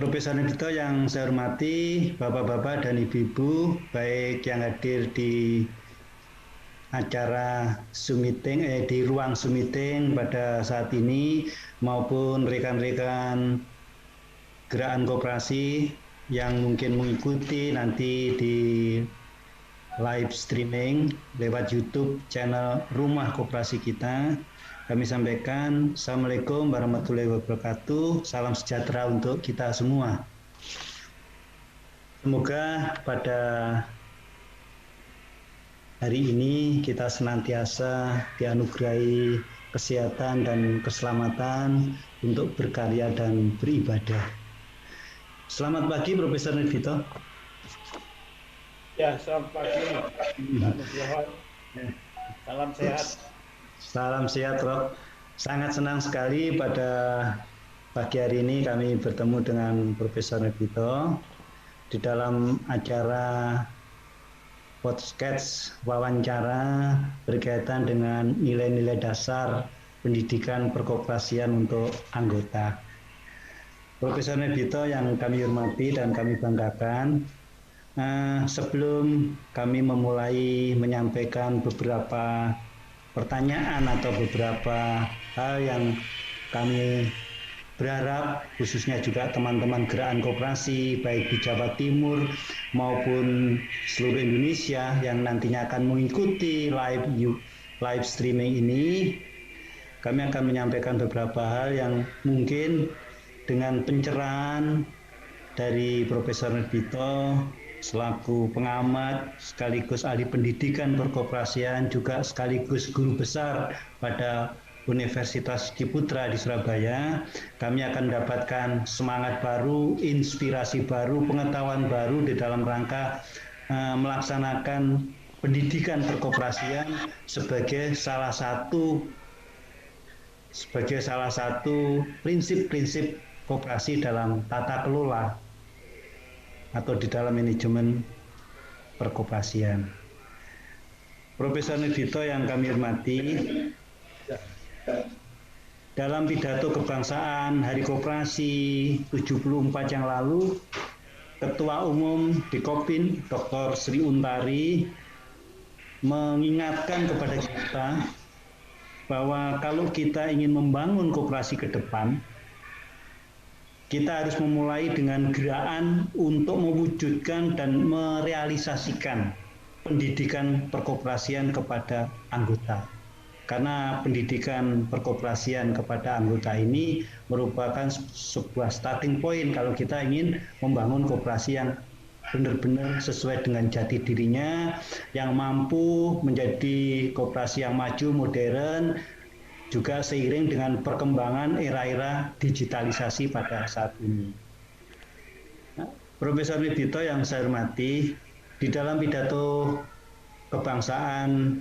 Profesor Nidito yang saya hormati, Bapak-Bapak dan Ibu-Ibu, baik yang hadir di acara Zoom meeting, di ruang Zoom meeting pada saat ini, maupun rekan-rekan gerakan koperasi yang mungkin mengikuti nanti di live streaming lewat YouTube channel Rumah Koperasi kita. Kami sampaikan Assalamualaikum warahmatullahi wabarakatuh. Salam sejahtera untuk kita semua. Semoga pada hari ini kita senantiasa dianugerahi kesehatan dan keselamatan untuk berkarya dan beribadah. Selamat pagi Profesor Nidito. Ya, selamat pagi. Salam sehat. Salam sehat, Prof. Sangat senang sekali pada pagi hari ini kami bertemu dengan Profesor Nidito di dalam acara podcast wawancara berkaitan dengan nilai-nilai dasar pendidikan perkoperasian untuk anggota. Profesor Nidito yang kami hormati dan kami banggakan, sebelum kami memulai menyampaikan beberapa pertanyaan atau beberapa hal yang kami berharap khususnya juga teman-teman gerakan koperasi baik di Jawa Timur maupun seluruh Indonesia yang nantinya akan mengikuti live streaming ini, kami akan menyampaikan beberapa hal yang mungkin dengan pencerahan dari Profesor Nidito selaku pengamat sekaligus ahli pendidikan perkoperasian juga sekaligus guru besar pada Universitas Ciputra di Surabaya, kami akan mendapatkan semangat baru, inspirasi baru, pengetahuan baru di dalam rangka melaksanakan pendidikan perkoperasian sebagai salah satu prinsip-prinsip koperasi dalam tata kelola atau di dalam manajemen perkoperasian. Profesor Nidito yang kami hormati, dalam pidato kebangsaan Hari Koperasi 74 yang lalu, Ketua Umum Dikopin Dr. Sri Untari mengingatkan kepada kita bahwa kalau kita ingin membangun koperasi ke depan, kita harus memulai dengan gerakan untuk mewujudkan dan merealisasikan pendidikan perkoperasian kepada anggota. Karena pendidikan perkoperasian kepada anggota ini merupakan sebuah starting point kalau kita ingin membangun koperasi yang benar-benar sesuai dengan jati dirinya, yang mampu menjadi koperasi yang maju, modern, juga seiring dengan perkembangan era-era digitalisasi pada saat ini. Profesor Nidito yang saya hormati, di dalam pidato kebangsaan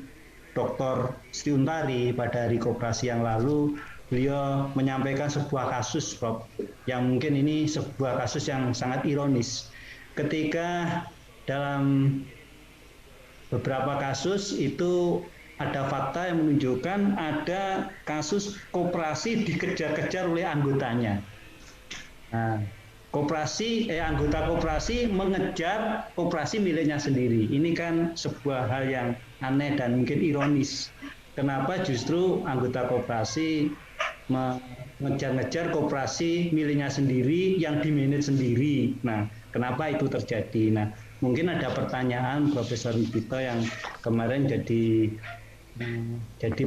Dr. Sri Untari pada Hari Koperasi yang lalu, beliau menyampaikan sebuah kasus, Prof, yang mungkin ini sebuah kasus yang sangat ironis. Ketika dalam beberapa kasus itu ada fakta yang menunjukkan ada kasus koperasi dikejar-kejar oleh anggotanya. Nah, anggota koperasi mengejar koperasi miliknya sendiri. Ini kan sebuah hal yang aneh dan mungkin ironis. Kenapa justru anggota koperasi mengejar-ngejar koperasi miliknya sendiri yang dimanage sendiri? Nah, kenapa itu terjadi? Nah, mungkin ada pertanyaan Profesor Nidito yang kemarin jadi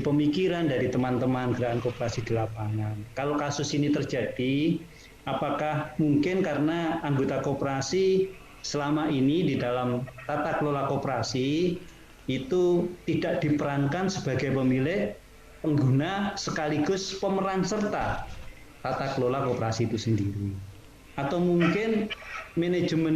pemikiran dari teman-teman gerakan koperasi di lapangan. Kalau kasus ini terjadi, apakah mungkin karena anggota koperasi selama ini di dalam tata kelola koperasi itu tidak diperankan sebagai pemilik, pengguna, sekaligus pemeran serta tata kelola koperasi itu sendiri? Atau mungkin manajemen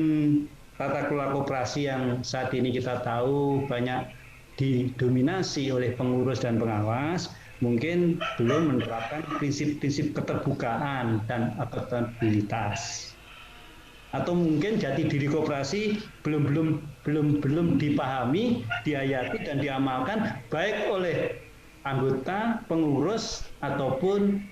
tata kelola koperasi yang saat ini kita tahu banyak didominasi oleh pengurus dan pengawas, mungkin belum menerapkan prinsip-prinsip keterbukaan dan akuntabilitas. Atau mungkin jati diri koperasi belum dipahami, dihayati dan diamalkan baik oleh anggota, pengurus ataupun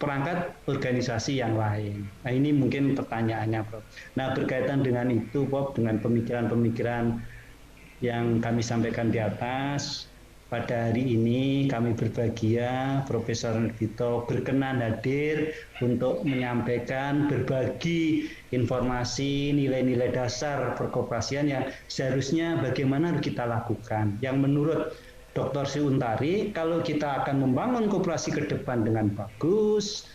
perangkat organisasi yang lain. Nah ini mungkin pertanyaannya, Prof. Nah berkaitan dengan itu, Prof, dengan pemikiran-pemikiran yang kami sampaikan di atas, pada hari ini kami berbahagia Profesor Vito berkenan hadir untuk menyampaikan berbagi informasi nilai-nilai dasar perkoperasian yang seharusnya bagaimana kita lakukan. Yang menurut Dr. Sri Untari, kalau kita akan membangun koperasi ke depan dengan bagus,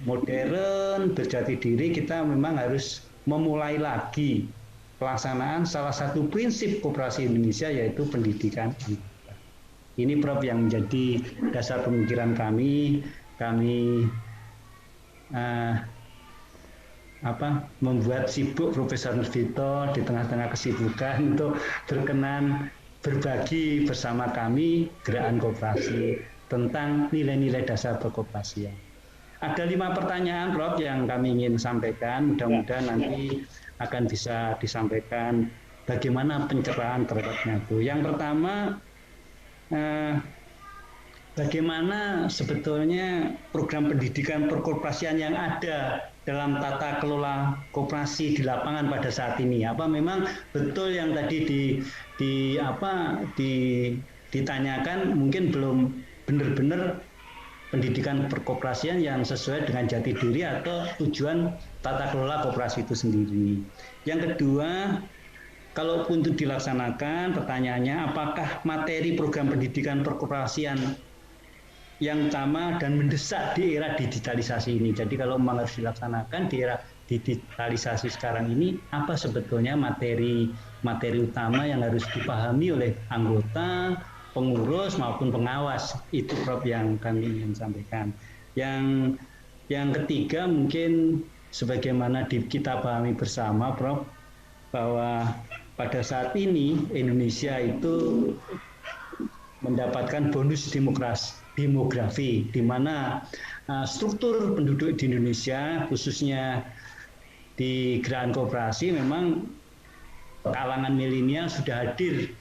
modern, berjati diri, kita memang harus memulai lagi pelaksanaan salah satu prinsip koperasi Indonesia, yaitu pendidikan. Ini Prof yang menjadi dasar pemikiran kami. Kami membuat sibuk Profesor Vito di tengah-tengah kesibukan untuk berkenan berbagi bersama kami Gerakan Koperasi tentang nilai-nilai dasar perkoperasian. Ada 5 pertanyaan, Prof, yang kami ingin sampaikan. Mudah-mudahan nanti akan bisa disampaikan bagaimana pencerahan terhadapnya itu. Yang pertama, bagaimana sebetulnya program pendidikan perkoperasian yang ada dalam tata kelola koperasi di lapangan pada saat ini? Apa memang betul yang tadi ditanyakan, mungkin belum benar-benar pendidikan perkoperasian yang sesuai dengan jati diri atau tujuan tata kelola koperasi itu sendiri. Yang kedua, kalaupun itu dilaksanakan, pertanyaannya apakah materi program pendidikan perkoperasian yang utama dan mendesak di era digitalisasi ini? Jadi kalau memang harus dilaksanakan di era digitalisasi sekarang ini, apa sebetulnya materi utama yang harus dipahami oleh anggota, pengurus maupun pengawas? Itu Prof yang kami ingin sampaikan. Yang ketiga, mungkin sebagaimana kita pahami bersama, Prof, bahwa pada saat ini Indonesia itu mendapatkan bonus demografi, di mana struktur penduduk di Indonesia, khususnya di gerakan koperasi, memang kalangan milenial sudah hadir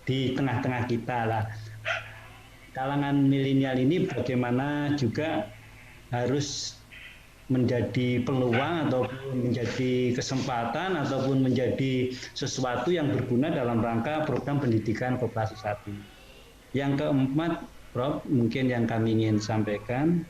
di tengah-tengah kita lah. Kalangan milenial ini bagaimana juga harus menjadi peluang ataupun menjadi kesempatan ataupun menjadi sesuatu yang berguna dalam rangka program pendidikan koperasi saat ini. Yang keempat, Prof, mungkin yang kami ingin sampaikan,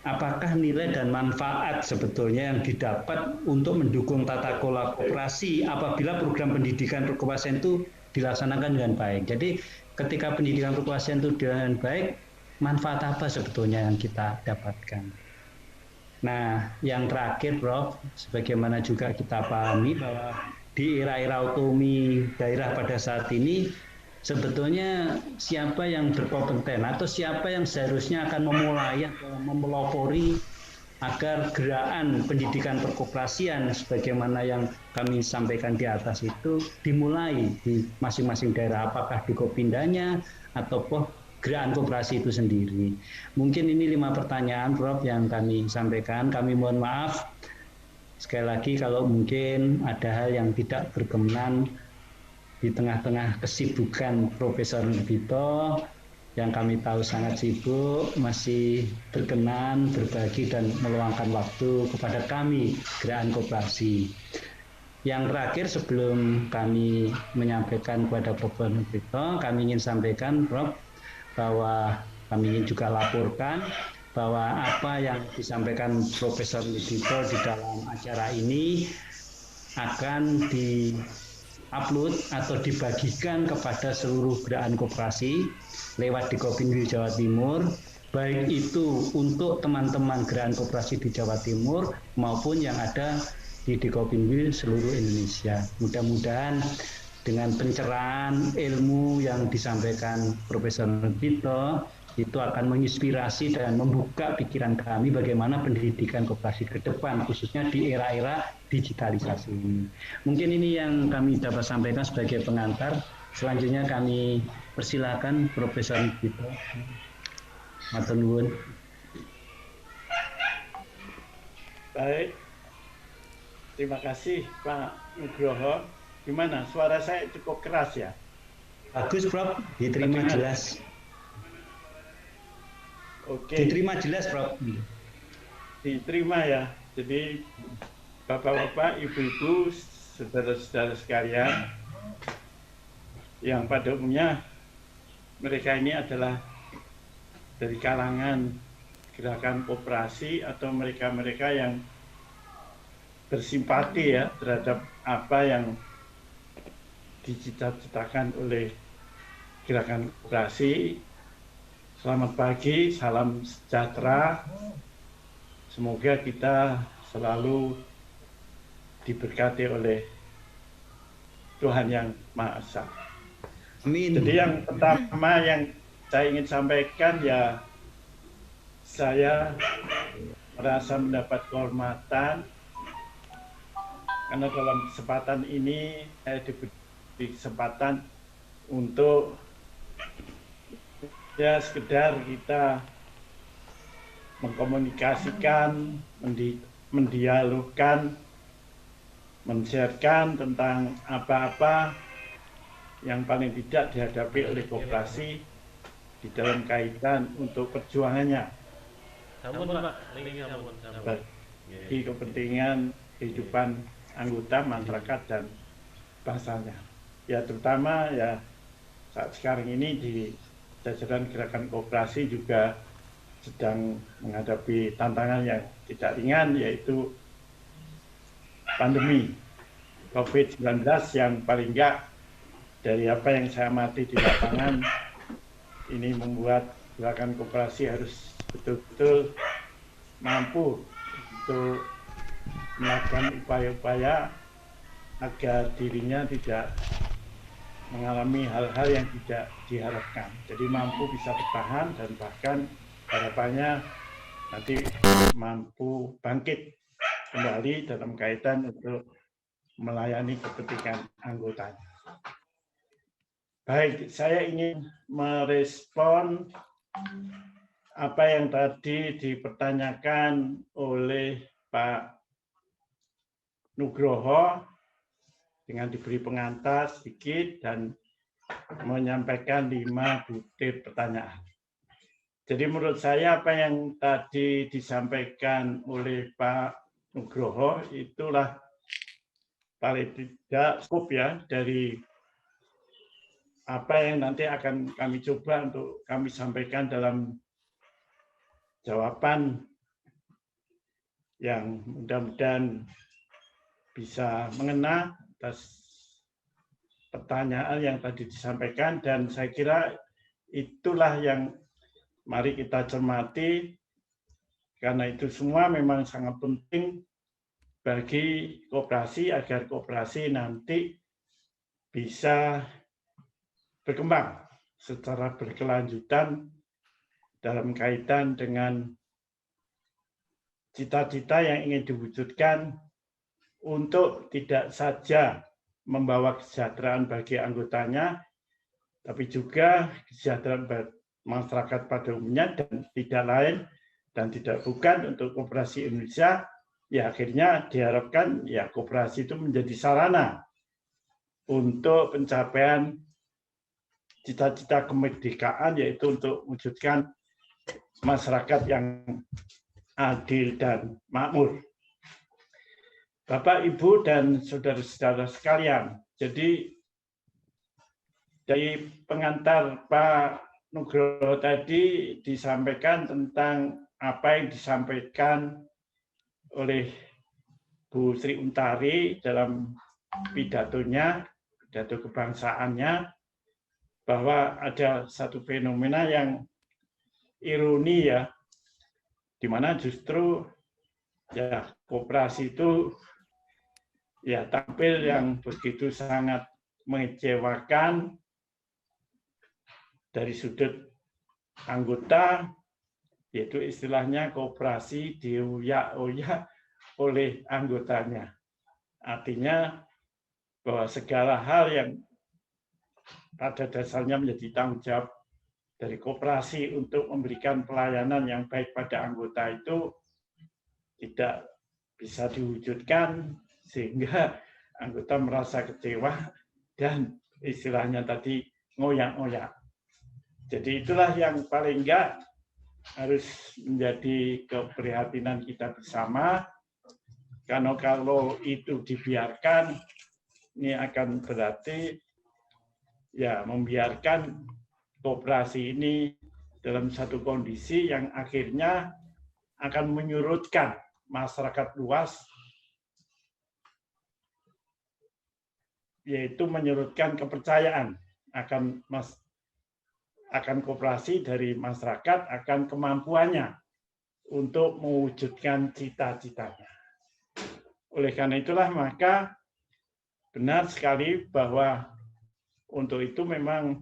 apakah nilai dan manfaat sebetulnya yang didapat untuk mendukung tata kelola koperasi apabila program pendidikan perkoperasian itu dilaksanakan dengan baik? Jadi ketika pendidikan perkoperasian itu dengan baik, manfaat apa sebetulnya yang kita dapatkan? Nah, yang terakhir, Prof, sebagaimana juga kita pahami bahwa di era-era otonomi daerah pada saat ini, sebetulnya siapa yang berkompeten atau siapa yang seharusnya akan memulai atau memelopori agar gerakan pendidikan perkoperasian sebagaimana yang kami sampaikan di atas itu dimulai di masing-masing daerah, apakah di Kopindanya ataupun gerakan koperasi itu sendiri. Mungkin ini 5 pertanyaan, Prof, yang kami sampaikan. Kami mohon maaf sekali lagi kalau mungkin ada hal yang tidak berkenan di tengah-tengah kesibukan Profesor Vito yang kami tahu sangat sibuk, masih berkenan berbagi dan meluangkan waktu kepada kami gerakan koperasi. Yang terakhir, sebelum kami menyampaikan kepada Profesor Vito, kami ingin sampaikan, Prof, bahwa kami ingin juga laporkan bahwa apa yang disampaikan Profesor Vito di dalam acara ini akan di-upload atau dibagikan kepada seluruh gerakan koperasi lewat Dikopinwil Jawa Timur, baik itu untuk teman-teman gerakan koperasi di Jawa Timur maupun yang ada di Dikopinwil seluruh Indonesia. Mudah-mudahan dengan pencerahan ilmu yang disampaikan Profesor Vito itu akan menginspirasi dan membuka pikiran kami bagaimana pendidikan koperasi ke depan, khususnya di era-era digitalisasi ini. Mungkin ini yang kami dapat sampaikan sebagai pengantar. Selanjutnya kami persilakan Profesor Vito. Matur nuwun. Baik, terima kasih Pak Nugroho. Gimana, suara saya cukup keras ya? Bagus, Prof, diterima jelas. Oke. Diterima jelas, Prof. Diterima ya. Jadi Bapak-bapak, Ibu-ibu, saudara-saudara sekalian, yang pada umumnya mereka ini adalah dari kalangan gerakan koperasi atau mereka-mereka yang bersimpati ya terhadap apa yang dicita-citakan oleh gerakan koperasi. Selamat pagi, salam sejahtera. Semoga kita selalu diberkati oleh Tuhan yang Maha Esa. Amin. Jadi yang pertama yang saya ingin sampaikan ya, saya merasa mendapat kehormatan karena dalam kesempatan ini saya diberi kesempatan untuk ya sekedar kita mengkomunikasikan, mendialogkan, men-sharekan tentang apa-apa yang paling tidak dihadapi oleh koperasi di dalam kaitan untuk perjuangannya bagi kepentingan kehidupan anggota masyarakat dan bangsanya. Ya terutama ya saat sekarang ini di jajaran gerakan koperasi juga sedang menghadapi tantangan yang tidak ringan, yaitu pandemi COVID-19 yang paling enggak dari apa yang saya amati di lapangan ini membuat gerakan koperasi harus betul-betul mampu untuk melakukan upaya-upaya agar dirinya tidak mengalami hal-hal yang tidak diharapkan. Jadi mampu bisa bertahan dan bahkan harapannya nanti mampu bangkit kembali dalam kaitan untuk melayani kepentingan anggotanya. Baik, saya ingin merespon apa yang tadi dipertanyakan oleh Pak Nugroho dengan diberi pengantar sedikit dan menyampaikan 5 butir pertanyaan. Jadi menurut saya apa yang tadi disampaikan oleh Pak Nugroho itulah paling tidak cukup ya dari apa yang nanti akan kami coba untuk kami sampaikan dalam jawaban yang mudah-mudahan bisa mengena atas pertanyaan yang tadi disampaikan, dan saya kira itulah yang mari kita cermati karena itu semua memang sangat penting bagi koperasi agar koperasi nanti bisa berkembang secara berkelanjutan dalam kaitan dengan cita-cita yang ingin diwujudkan untuk tidak saja membawa kesejahteraan bagi anggotanya, tapi juga kesejahteraan masyarakat pada umumnya dan tidak lain dan tidak bukan untuk koperasi Indonesia. Ya akhirnya diharapkan ya koperasi itu menjadi sarana untuk pencapaian cita-cita kemerdekaan, yaitu untuk mewujudkan masyarakat yang adil dan makmur. Bapak, Ibu, dan saudara-saudara sekalian, jadi dari pengantar Pak Nugroho tadi disampaikan tentang apa yang disampaikan oleh Bu Sri Untari dalam pidatonya, pidato kebangsaannya, bahwa ada satu fenomena yang ironi ya, di mana justru ya koperasi itu ya tampil yang begitu sangat mengecewakan dari sudut anggota, yaitu istilahnya koperasi dioyak-oyak oleh anggotanya. Artinya bahwa segala hal yang pada dasarnya menjadi tanggung jawab dari koperasi untuk memberikan pelayanan yang baik pada anggota itu tidak bisa diwujudkan, sehingga anggota merasa kecewa dan istilahnya tadi ngoyak-ngoyak. Jadi itulah yang paling enggak harus menjadi keprihatinan kita bersama, karena kalau itu dibiarkan, ini akan berarti ya membiarkan koperasi ini dalam satu kondisi yang akhirnya akan menyurutkan masyarakat luas, yaitu menyurutkan kepercayaan akan koperasi dari masyarakat, akan kemampuannya untuk mewujudkan cita-citanya. Oleh karena itulah maka benar sekali bahwa untuk itu memang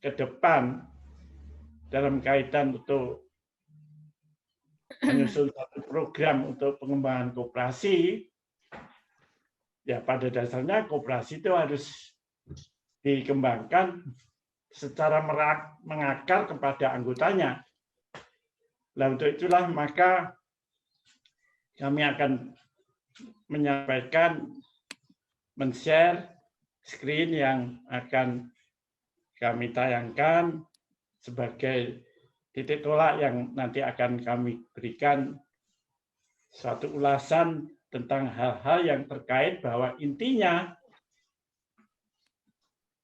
ke depan dalam kaitan untuk menyusun satu program untuk pengembangan koperasi, ya pada dasarnya koperasi itu harus dikembangkan secara mengakar kepada anggotanya. Nah, untuk itulah maka kami akan menyampaikan, men-share screen yang akan kami tayangkan sebagai titik tolak yang nanti akan kami berikan suatu ulasan tentang hal-hal yang terkait bahwa intinya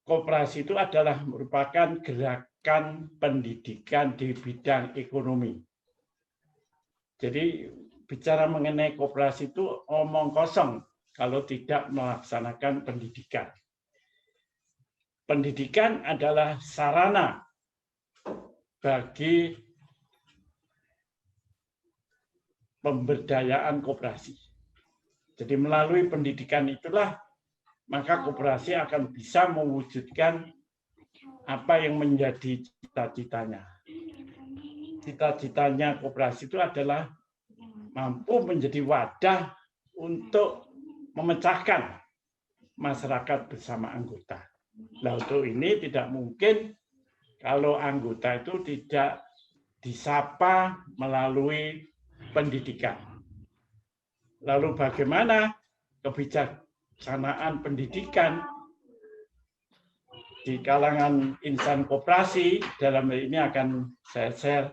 koperasi itu adalah merupakan gerakan pendidikan di bidang ekonomi. Jadi bicara mengenai koperasi itu omong kosong kalau tidak melaksanakan pendidikan. Pendidikan adalah sarana bagi pemberdayaan koperasi. Jadi melalui pendidikan itulah maka koperasi akan bisa mewujudkan apa yang menjadi cita-citanya. Cita-citanya koperasi itu adalah mampu menjadi wadah untuk memecahkan masyarakat bersama anggota. Nah, untuk ini tidak mungkin kalau anggota itu tidak disapa melalui pendidikan. Lalu bagaimana kebijaksanaan pendidikan di kalangan insan koperasi dalam hal ini akan saya share.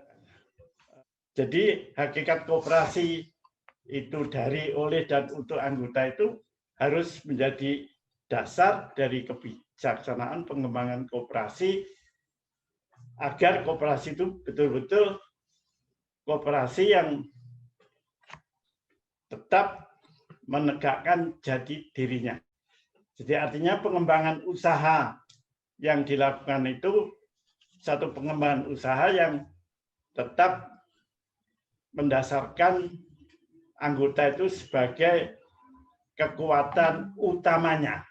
Jadi hakikat koperasi itu dari, oleh, dan untuk anggota itu harus menjadi dasar dari kebijaksanaan pengembangan koperasi agar koperasi itu betul-betul koperasi yang tetap menegakkan jati dirinya. Jadi artinya pengembangan usaha yang dilakukan itu satu pengembangan usaha yang tetap mendasarkan anggota itu sebagai kekuatan utamanya.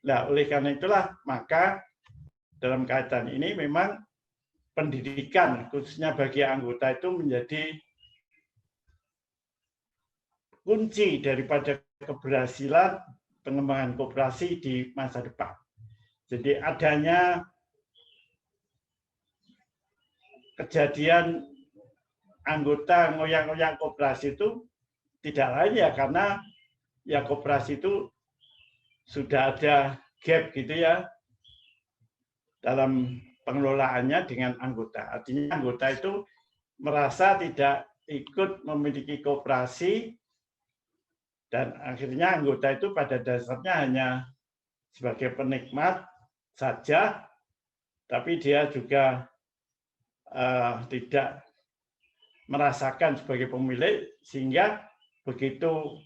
Nah, oleh karena itulah maka dalam kaitan ini memang pendidikan khususnya bagi anggota itu menjadi kunci daripada keberhasilan pengembangan koperasi di masa depan. Jadi adanya kejadian anggota ngoyak-ngoyak koperasi itu tidak lain ya karena ya koperasi itu sudah ada gap gitu ya dalam pengelolaannya dengan anggota. Artinya anggota itu merasa tidak ikut memiliki koperasi dan akhirnya anggota itu pada dasarnya hanya sebagai penikmat saja, tapi dia juga tidak merasakan sebagai pemilik, sehingga begitu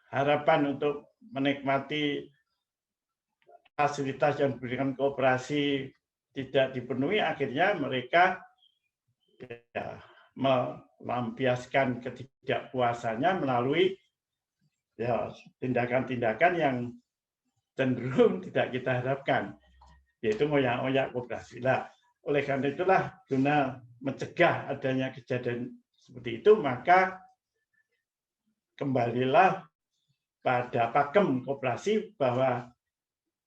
harapan untuk menikmati fasilitas yang diberikan koperasi tidak dipenuhi, akhirnya mereka ya, melampiaskan ketidakpuasannya melalui ya tindakan-tindakan yang cenderung tidak kita harapkan, yaitu ngoyak-ngoyak koperasi. Nah, oleh karena itulah guna mencegah adanya kejadian seperti itu, maka kembalilah pada pakem koperasi bahwa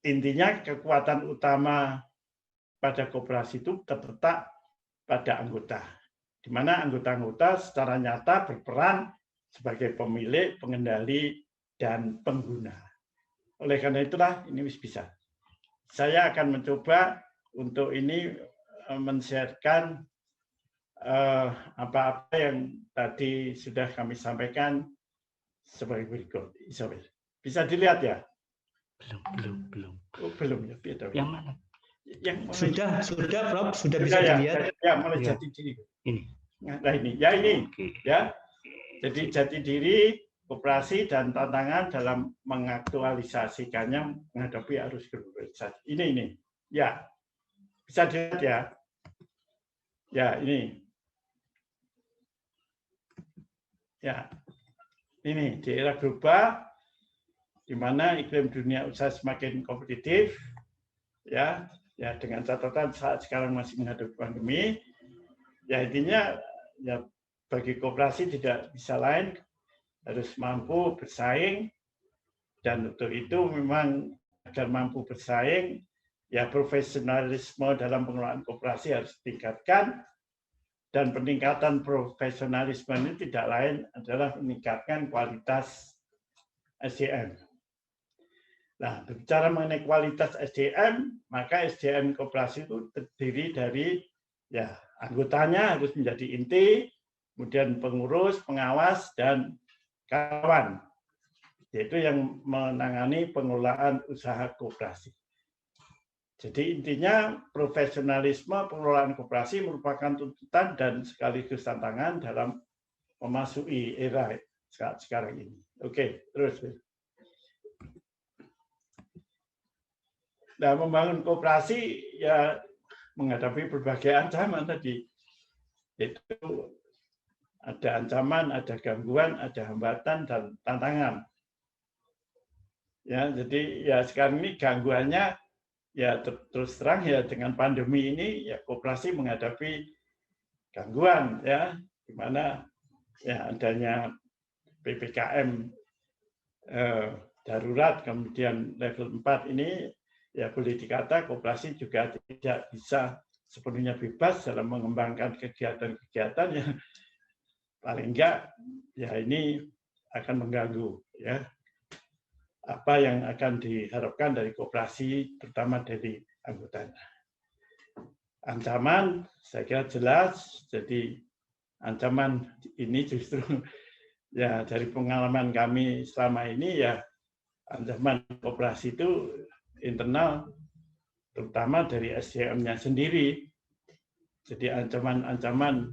intinya kekuatan utama pada koperasi itu terletak pada anggota, di mana anggota-anggota secara nyata berperan sebagai pemilik, pengendali, dan pengguna. Oleh karena itulah ini bisa. Saya akan mencoba untuk ini men-sharekan apa-apa yang tadi sudah kami sampaikan sebagai berikut. Isabel, bisa dilihat ya? Belum. Oh, belum ya, beda. Yang mana? Sudah, Prof, sudah bisa ya, dilihat. Ya, mulai Ya. jati diri. Ini. Nah ini, ya ini, Oke. ya. Jadi jati diri, koperasi dan tantangan dalam mengaktualisasikannya menghadapi arus globalisasi. Ini, ya, bisa dilihat ya. Ya ini, ya, ini di era global, di mana iklim dunia usaha semakin kompetitif, ya dengan catatan saat sekarang masih menghadapi pandemi, ya intinya ya bagi koperasi tidak bisa lain harus mampu bersaing, dan untuk itu memang agar mampu bersaing ya profesionalisme dalam pengelolaan koperasi harus ditingkatkan, dan peningkatan profesionalisme ini tidak lain adalah meningkatkan kualitas SDM. Nah, berbicara mengenai kualitas SDM, maka SDM koperasi itu terdiri dari ya anggotanya harus menjadi inti, kemudian pengurus, pengawas, dan kawan, yaitu yang menangani pengelolaan usaha koperasi. Jadi intinya profesionalisme pengelolaan koperasi merupakan tuntutan dan sekaligus tantangan dalam memasuki era sekarang ini. Oke, terus. Nah, membangun koperasi ya menghadapi berbagai ancaman tadi. Itu ada ancaman, ada gangguan, ada hambatan dan tantangan. Ya, jadi ya sekarang ini gangguannya ya terus terang ya dengan pandemi ini ya koperasi menghadapi gangguan ya, di mana ya adanya PPKM darurat kemudian level 4 ini ya boleh dikata koperasi juga tidak bisa sepenuhnya bebas dalam mengembangkan kegiatan-kegiatan yang paling enggak ya ini akan mengganggu ya apa yang akan diharapkan dari koperasi terutama dari anggotanya. Ancaman saya kira jelas, jadi ancaman ini justru ya dari pengalaman kami selama ini ya ancaman koperasi itu internal, terutama dari SDM-nya sendiri. Jadi ancaman-ancaman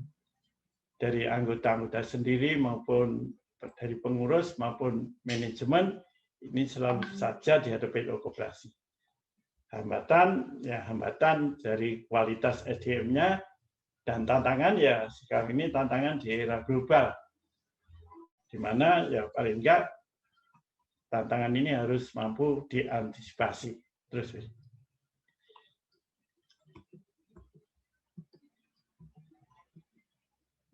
dari anggota-anggota sendiri maupun dari pengurus maupun manajemen ini selalu saja dihadapi oleh koperasi. Hambatan dari kualitas SDM-nya, dan tantangan ya sekarang ini tantangan di era global, di mana ya paling enggak tantangan ini harus mampu diantisipasi. Terus.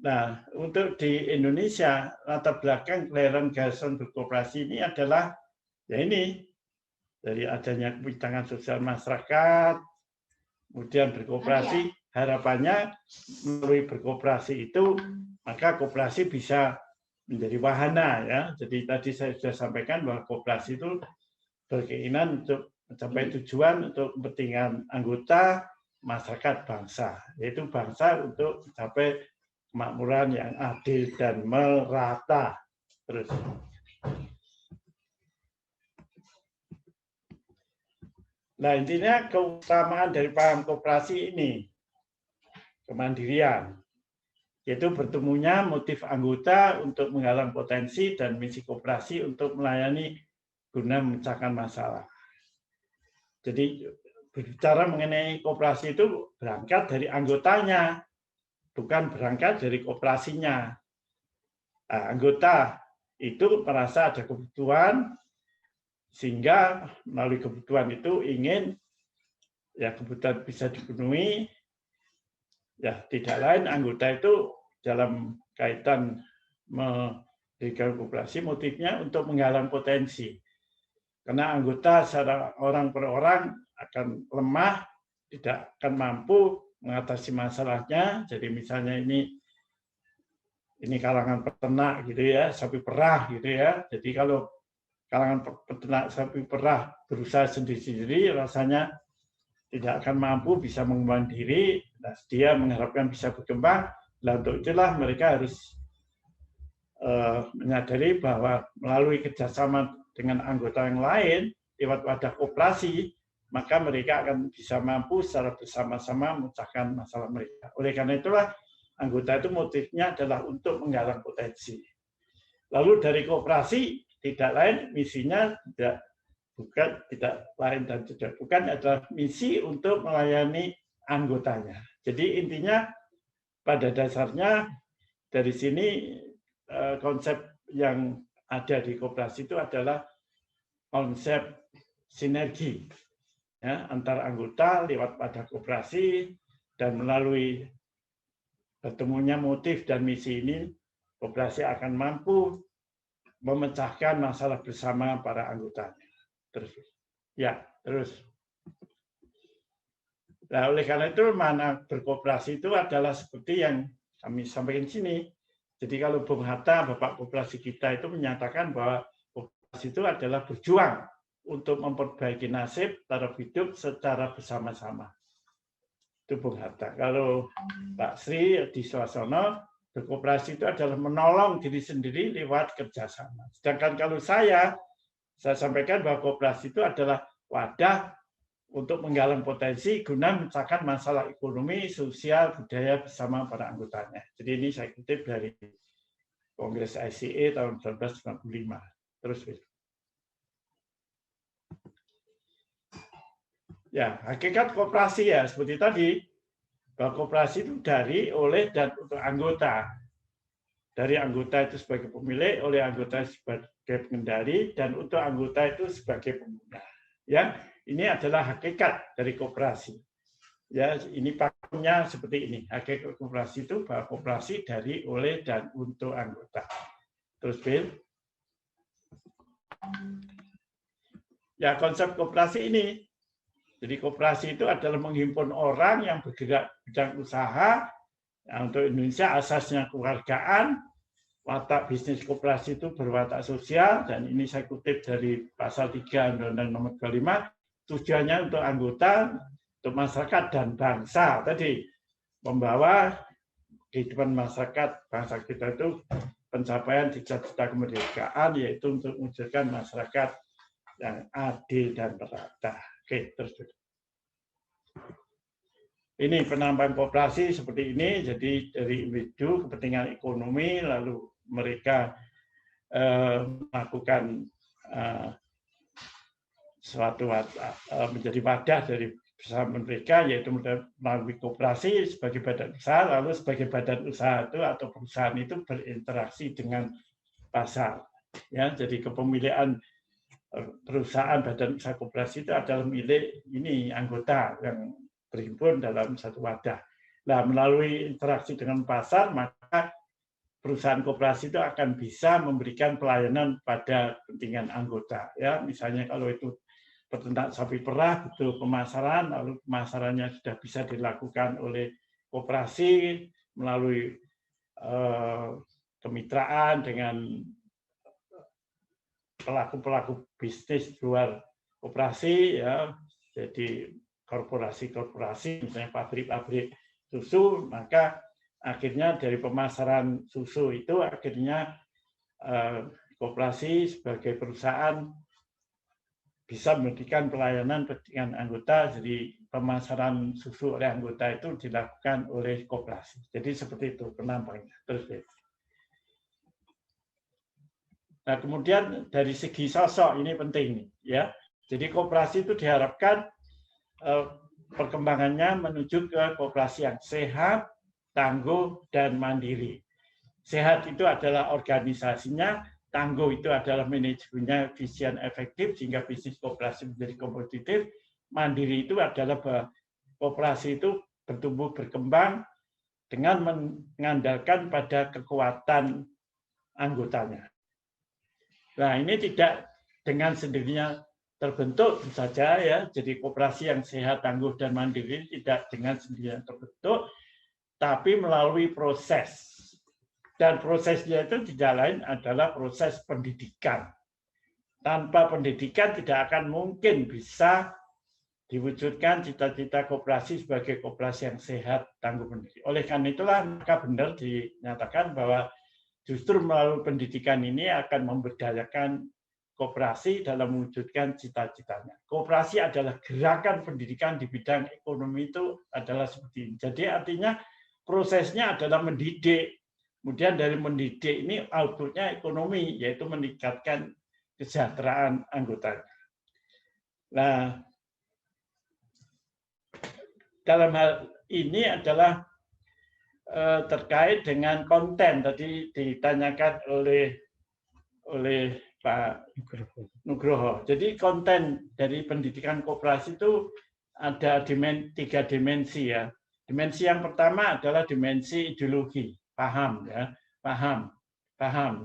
Nah, untuk di Indonesia, latar belakang kelahiran gagasan berkoperasi ini adalah ya ini, dari adanya kebidangan sosial masyarakat, kemudian berkoperasi, harapannya melalui berkoperasi itu, maka koperasi bisa menjadi wahana ya. Jadi tadi saya sudah sampaikan bahwa koperasi itu berkeinginan untuk mencapai tujuan untuk kepentingan anggota masyarakat bangsa, yaitu bangsa untuk mencapai kemakmuran yang adil dan merata. Terus. Nah, intinya keutamaan dari paham koperasi ini kemandirian, yaitu bertemunya motif anggota untuk menggalang potensi dan misi koperasi untuk melayani guna memecahkan masalah. Jadi berbicara mengenai koperasi itu berangkat dari anggotanya, bukan berangkat dari koperasinya. Nah, anggota itu merasa ada kebutuhan, sehingga melalui kebutuhan itu ingin ya kebutuhan bisa dipenuhi. Ya, tidak lain anggota itu dalam kaitan mendirikan koperasi motifnya untuk menggalang potensi. Karena anggota secara orang per orang akan lemah, tidak akan mampu mengatasi masalahnya. Jadi misalnya ini kalangan peternak gitu ya, sapi perah gitu ya. Jadi kalau kalangan peternak sapi perah berusaha sendiri-sendiri, rasanya tidak akan mampu bisa mengembangkan diri. Nah, dia mengharapkan bisa berkembang, Nah, untuk itulah mereka harus menyadari bahwa melalui kerjasama dengan anggota yang lain lewat wadah koperasi, maka mereka akan bisa mampu secara bersama-sama memecahkan masalah mereka. Oleh karena itulah anggota itu motifnya adalah untuk menggalang potensi. Lalu dari koperasi tidak lain misinya bukan adalah misi untuk melayani anggotanya. Jadi intinya pada dasarnya dari sini konsep yang ada di koperasi itu adalah konsep sinergi ya, antar anggota lewat pada koperasi, dan melalui bertemunya motif dan misi ini koperasi akan mampu memecahkan masalah bersama para anggotanya. Terus. Nah, oleh karena itu mana berkoperasi itu adalah seperti yang kami sampaikan di sini. Jadi kalau Bung Hatta, Bapak Koperasi kita itu menyatakan bahwa koperasi itu adalah berjuang untuk memperbaiki nasib taraf hidup secara bersama-sama. Itu Bung Hatta. Kalau Pak Sri di Swasono, berkoperasi itu adalah menolong diri sendiri lewat kerjasama. Sedangkan kalau saya sampaikan bahwa koperasi itu adalah wadah untuk menggalang potensi guna memecahkan masalah ekonomi, sosial, budaya bersama para anggotanya. Jadi ini saya kutip dari Kongres ICE tahun 1995. Terus. Ya, hakikat koperasi ya seperti tadi, bahwa koperasi itu dari, oleh, dan untuk anggota. Dari anggota itu sebagai pemilik, oleh anggota sebagai pengendali, dan untuk anggota itu sebagai pengguna. Ya, ini adalah hakikat dari koperasi. Ya, ini pakemnya seperti ini. Hakikat koperasi itu bahwa koperasi dari, oleh, dan untuk anggota. Terus, Bill. Ya, konsep koperasi ini. Jadi koperasi itu adalah menghimpun orang yang bergerak bidang usaha. Nah, untuk Indonesia asasnya kewargaan. Watak bisnis koperasi itu berwatak sosial, dan ini saya kutip dari pasal 3 Undang-Undang Nomor 25. Tujuannya untuk anggota, untuk masyarakat dan bangsa. Tadi membawa kehidupan masyarakat bangsa kita itu pencapaian cita-cita kemerdekaan, yaitu untuk mewujudkan masyarakat yang adil dan merata. Oke, terus. Ini penambahan koperasi seperti ini. Jadi dari individu kepentingan ekonomi, lalu mereka melakukan suatu menjadi wadah dari bersama mereka, yaitu melalui koperasi sebagai badan usaha, lalu sebagai badan usaha itu atau perusahaan itu berinteraksi dengan pasar. Ya, jadi kepemilikan perusahaan badan usaha koperasi itu adalah milik ini anggota yang berhimpun dalam satu wadah. Nah, melalui interaksi dengan pasar, maka perusahaan koperasi itu akan bisa memberikan pelayanan pada kepentingan anggota. Ya, misalnya kalau itu peternak sapi perah, butuh pemasaran, lalu pemasarannya sudah bisa dilakukan oleh koperasi melalui kemitraan dengan pelaku-pelaku bisnis luar koperasi, ya, jadi korporasi-korporasi, misalnya pabrik-pabrik susu, maka akhirnya dari pemasaran susu itu akhirnya koperasi sebagai perusahaan bisa memberikan pelayanan dengan anggota, jadi pemasaran susu oleh anggota itu dilakukan oleh koperasi. Jadi seperti itu penampaknya. Terus. Nah, kemudian dari segi sosok ini penting, ya. Jadi koperasi itu diharapkan perkembangannya menuju ke koperasi yang sehat, tangguh, dan mandiri. Sehat itu adalah organisasinya, tangguh itu adalah manajemennya efisien, efektif, sehingga bisnis koperasi menjadi kompetitif. Mandiri itu adalah bahwa koperasi itu bertumbuh berkembang dengan mengandalkan pada kekuatan anggotanya. Nah, ini tidak dengan sendirinya terbentuk saja, ya. Jadi koperasi yang sehat, tangguh, dan mandiri tidak dengan sendirinya terbentuk, tapi melalui proses. Dan prosesnya itu tidak lain adalah proses pendidikan. Tanpa pendidikan tidak akan mungkin bisa diwujudkan cita-cita koperasi sebagai koperasi yang sehat, tangguh pendiri. Oleh karena itulah maka benar dinyatakan bahwa justru melalui pendidikan ini akan memberdayakan koperasi dalam mewujudkan cita-citanya. Koperasi adalah gerakan pendidikan di bidang ekonomi itu adalah seperti ini. Jadi artinya prosesnya adalah mendidik. Kemudian dari mendidik ini outputnya ekonomi, yaitu meningkatkan kesejahteraan anggotanya. Nah, dalam hal ini adalah terkait dengan konten tadi ditanyakan oleh Pak Nugroho. Jadi konten dari pendidikan koperasi itu ada tiga dimensi ya. Dimensi yang pertama adalah dimensi ideologi, paham ya, paham,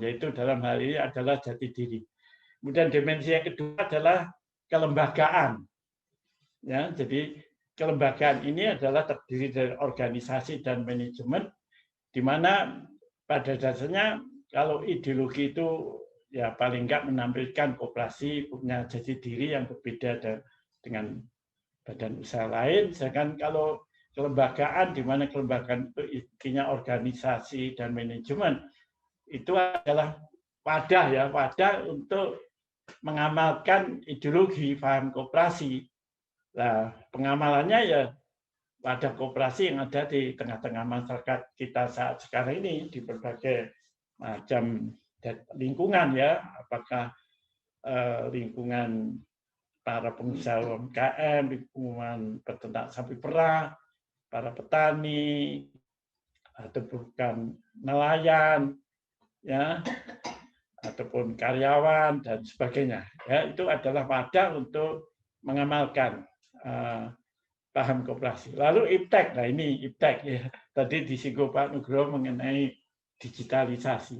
yaitu dalam hal ini adalah jati diri. Kemudian dimensi yang kedua adalah kelembagaan. Ya, jadi kelembagaan ini adalah terdiri dari organisasi dan manajemen, di mana pada dasarnya kalau ideologi itu ya paling enggak menampilkan koperasi punya jati diri yang berbeda dengan badan usaha lain. Sedangkan kalau kelembagaan, di mana kelembagaan itu intinya organisasi dan manajemen, itu adalah wadah untuk mengamalkan ideologi paham koperasi. Nah, pengamalannya ya wadah koperasi yang ada di tengah-tengah masyarakat kita saat sekarang ini di berbagai macam lingkungan ya, apakah lingkungan para pengusaha UMKM, lingkungan peternak sapi perah, para petani, atau bukan nelayan, ya, ataupun karyawan dan sebagainya. Ya, itu adalah wadah untuk mengamalkan paham koperasi. Lalu iptek, nah ini iptek ya. Tadi disinggung Pak Nugroho mengenai digitalisasi.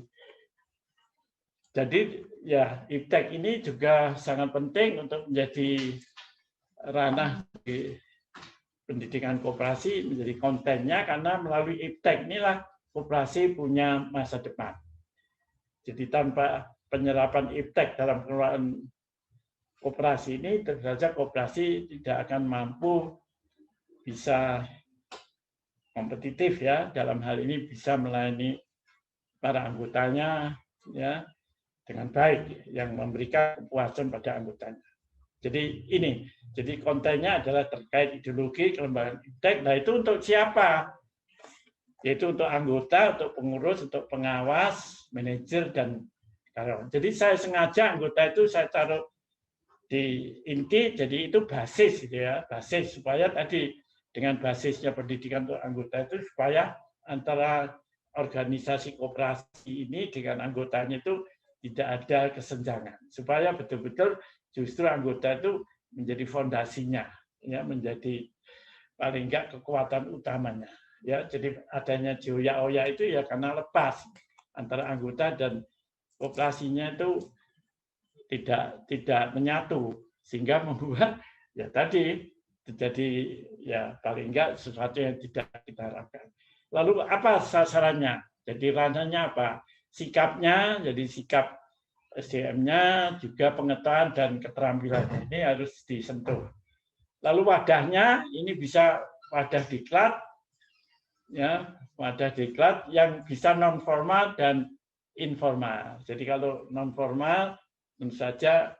Jadi ya iptek ini juga sangat penting untuk menjadi ranah di pendidikan koperasi, menjadi kontennya, karena melalui iptek inilah koperasi punya masa depan. Jadi tanpa penyerapan iptek dalam pengelolaan koperasi ini, tentu saja koperasi tidak akan mampu bisa kompetitif ya, dalam hal ini bisa melayani para anggotanya ya dengan baik, yang memberikan kepuasan pada anggotanya. Jadi ini, jadi kontennya adalah terkait ideologi kelembagaan iptek. Nah itu untuk siapa? Yaitu untuk anggota, untuk pengurus, untuk pengawas, manajer, dan karyawan. Jadi saya sengaja anggota itu saya taruh di inti, jadi itu basis gitu ya, basis supaya tadi dengan basisnya pendidikan untuk anggota itu supaya antara organisasi koperasi ini dengan anggotanya itu tidak ada kesenjangan, supaya betul-betul justru anggota itu menjadi fondasinya, ya, menjadi paling enggak kekuatan utamanya. Ya, jadi adanya Joya-Oya itu ya karena lepas antara anggota dan koperasinya itu tidak menyatu, sehingga membuat ya tadi terjadi ya paling enggak sesuatu yang tidak kita harapkan. Lalu apa sasarannya? Jadi ranahnya apa? Sikapnya, jadi sikap SDM-nya, juga pengetahuan dan keterampilan ini harus disentuh. Lalu wadahnya ini bisa wadah diklat, ya, wadah diklat yang bisa non formal dan informal. Jadi kalau non formal tentu saja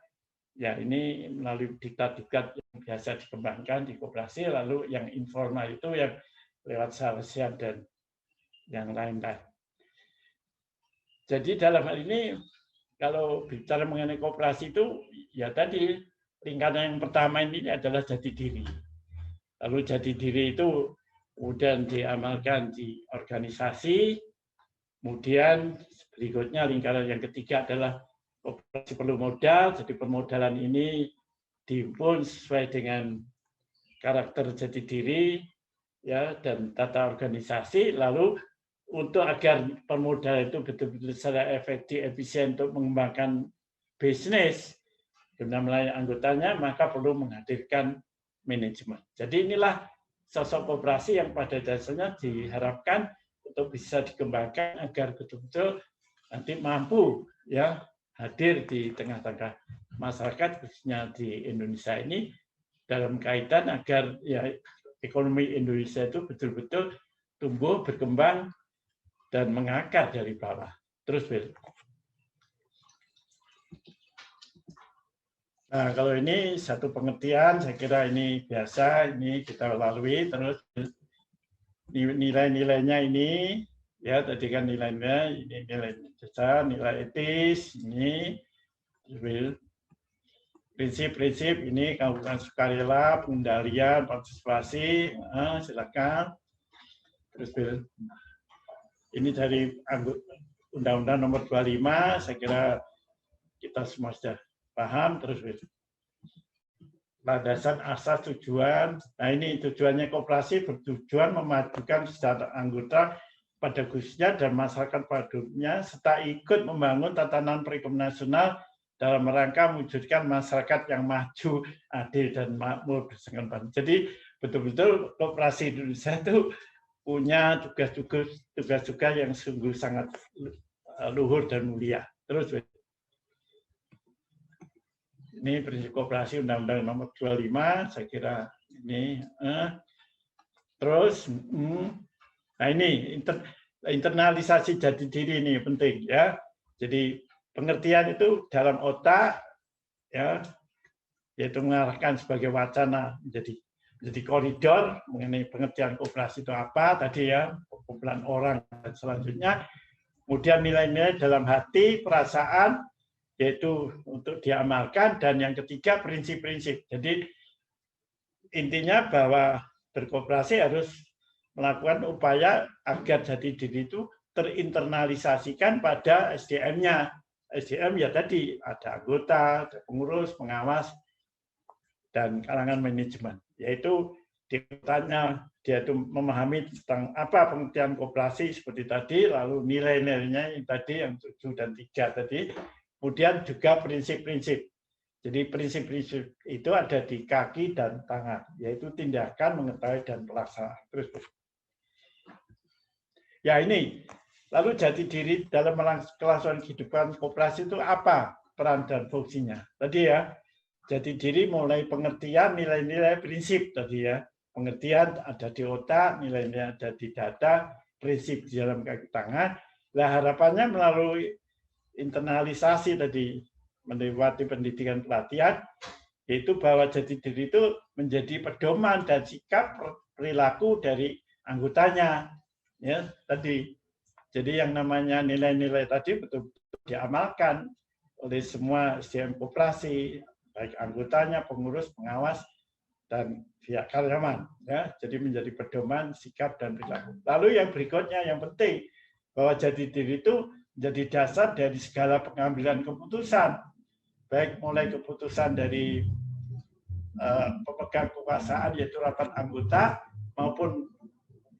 ya ini melalui diklat-diklat yang biasa dikembangkan di koperasi, lalu yang informal itu yang lewat salesian dan yang lain-lain. Jadi dalam hal ini kalau bicara mengenai koperasi itu ya tadi lingkaran yang pertama ini adalah jati diri. Lalu jati diri itu kemudian diamalkan di organisasi, kemudian berikutnya lingkaran yang ketiga adalah koperasi perlu modal, jadi permodalan ini dihimpun sesuai dengan karakter jati diri ya dan tata organisasi. Lalu untuk agar permodalan itu betul-betul secara efektif, efisien untuk mengembangkan bisnis guna melayani anggotanya, maka perlu menghadirkan manajemen. Jadi inilah sosok koperasi yang pada dasarnya diharapkan untuk bisa dikembangkan agar betul-betul nanti mampu ya hadir di tengah-tengah masyarakat, khususnya di Indonesia ini, dalam kaitan agar ya ekonomi Indonesia itu betul-betul tumbuh, berkembang, dan mengakar dari bawah. Terus, Bill. Nah, kalau ini satu pengertian, saya kira ini biasa, ini kita lalui. Terus nilai-nilainya ini, ya tadi kan nilainya, ini nilai jasa, nilai etis, ini prinsip-prinsip ini keanggotaan sukarela, pengendalian, partisipasi, silakan. Terus ini dari Undang-Undang Nomor 25, saya kira kita semua sudah paham. Terus landasan asas tujuan. Nah ini tujuannya koperasi bertujuan memajukan kesejahteraan anggota pada khususnya dan masyarakat pada umumnya serta ikut membangun tatanan perekonomian nasional dalam rangka mewujudkan masyarakat yang maju, adil, dan makmur bersengkembang. Jadi betul-betul koperasi Indonesia itu punya tugas-tugas yang sungguh sangat luhur dan mulia. Terus ini prinsip koperasi Undang-Undang Nomor 25, saya kira ini. Terus, nah ini internalisasi jati diri ini penting ya. Jadi pengertian itu dalam otak, ya, yaitu mengarahkan sebagai wacana menjadi koridor mengenai pengertian koperasi itu apa tadi ya, kumpulan orang dan selanjutnya. Kemudian nilai-nilai dalam hati, perasaan, yaitu untuk diamalkan, dan yang ketiga prinsip-prinsip. Jadi intinya bahwa berkoperasi harus melakukan upaya agar jati diri itu terinternalisasikan pada SDM-nya. SDM ya tadi ada anggota, ada pengurus, pengawas, dan kalangan manajemen. Yaitu ditanya dia itu memahami tentang apa pengertian koperasi seperti tadi, lalu nilai-nilainya yang tadi yang 7 dan 3 tadi, kemudian juga prinsip-prinsip. Jadi prinsip-prinsip itu ada di kaki dan tangan, yaitu tindakan, mengetahui, dan pelaksanaan. Terus, ya ini. Lalu jati diri dalam kelangsungan kehidupan koperasi itu apa peran dan fungsinya? Tadi ya, jati diri mulai pengertian, nilai-nilai, prinsip tadi ya. Pengertian ada di otak, nilai-nilai ada di dada, prinsip di dalam kaki tangan. Nah, harapannya melalui internalisasi tadi, melewati pendidikan pelatihan, yaitu bahwa jati diri itu menjadi pedoman dan sikap perilaku dari anggotanya. Ya, tadi. Jadi yang namanya nilai-nilai tadi betul-betul diamalkan oleh semua SDM koperasi, baik anggotanya, pengurus, pengawas, dan pihak karyawan. Ya, jadi menjadi pedoman, sikap, dan perilaku. Lalu yang berikutnya yang penting, bahwa jati diri itu menjadi dasar dari segala pengambilan keputusan, baik mulai keputusan dari pemegang kekuasaan yaitu rapat anggota maupun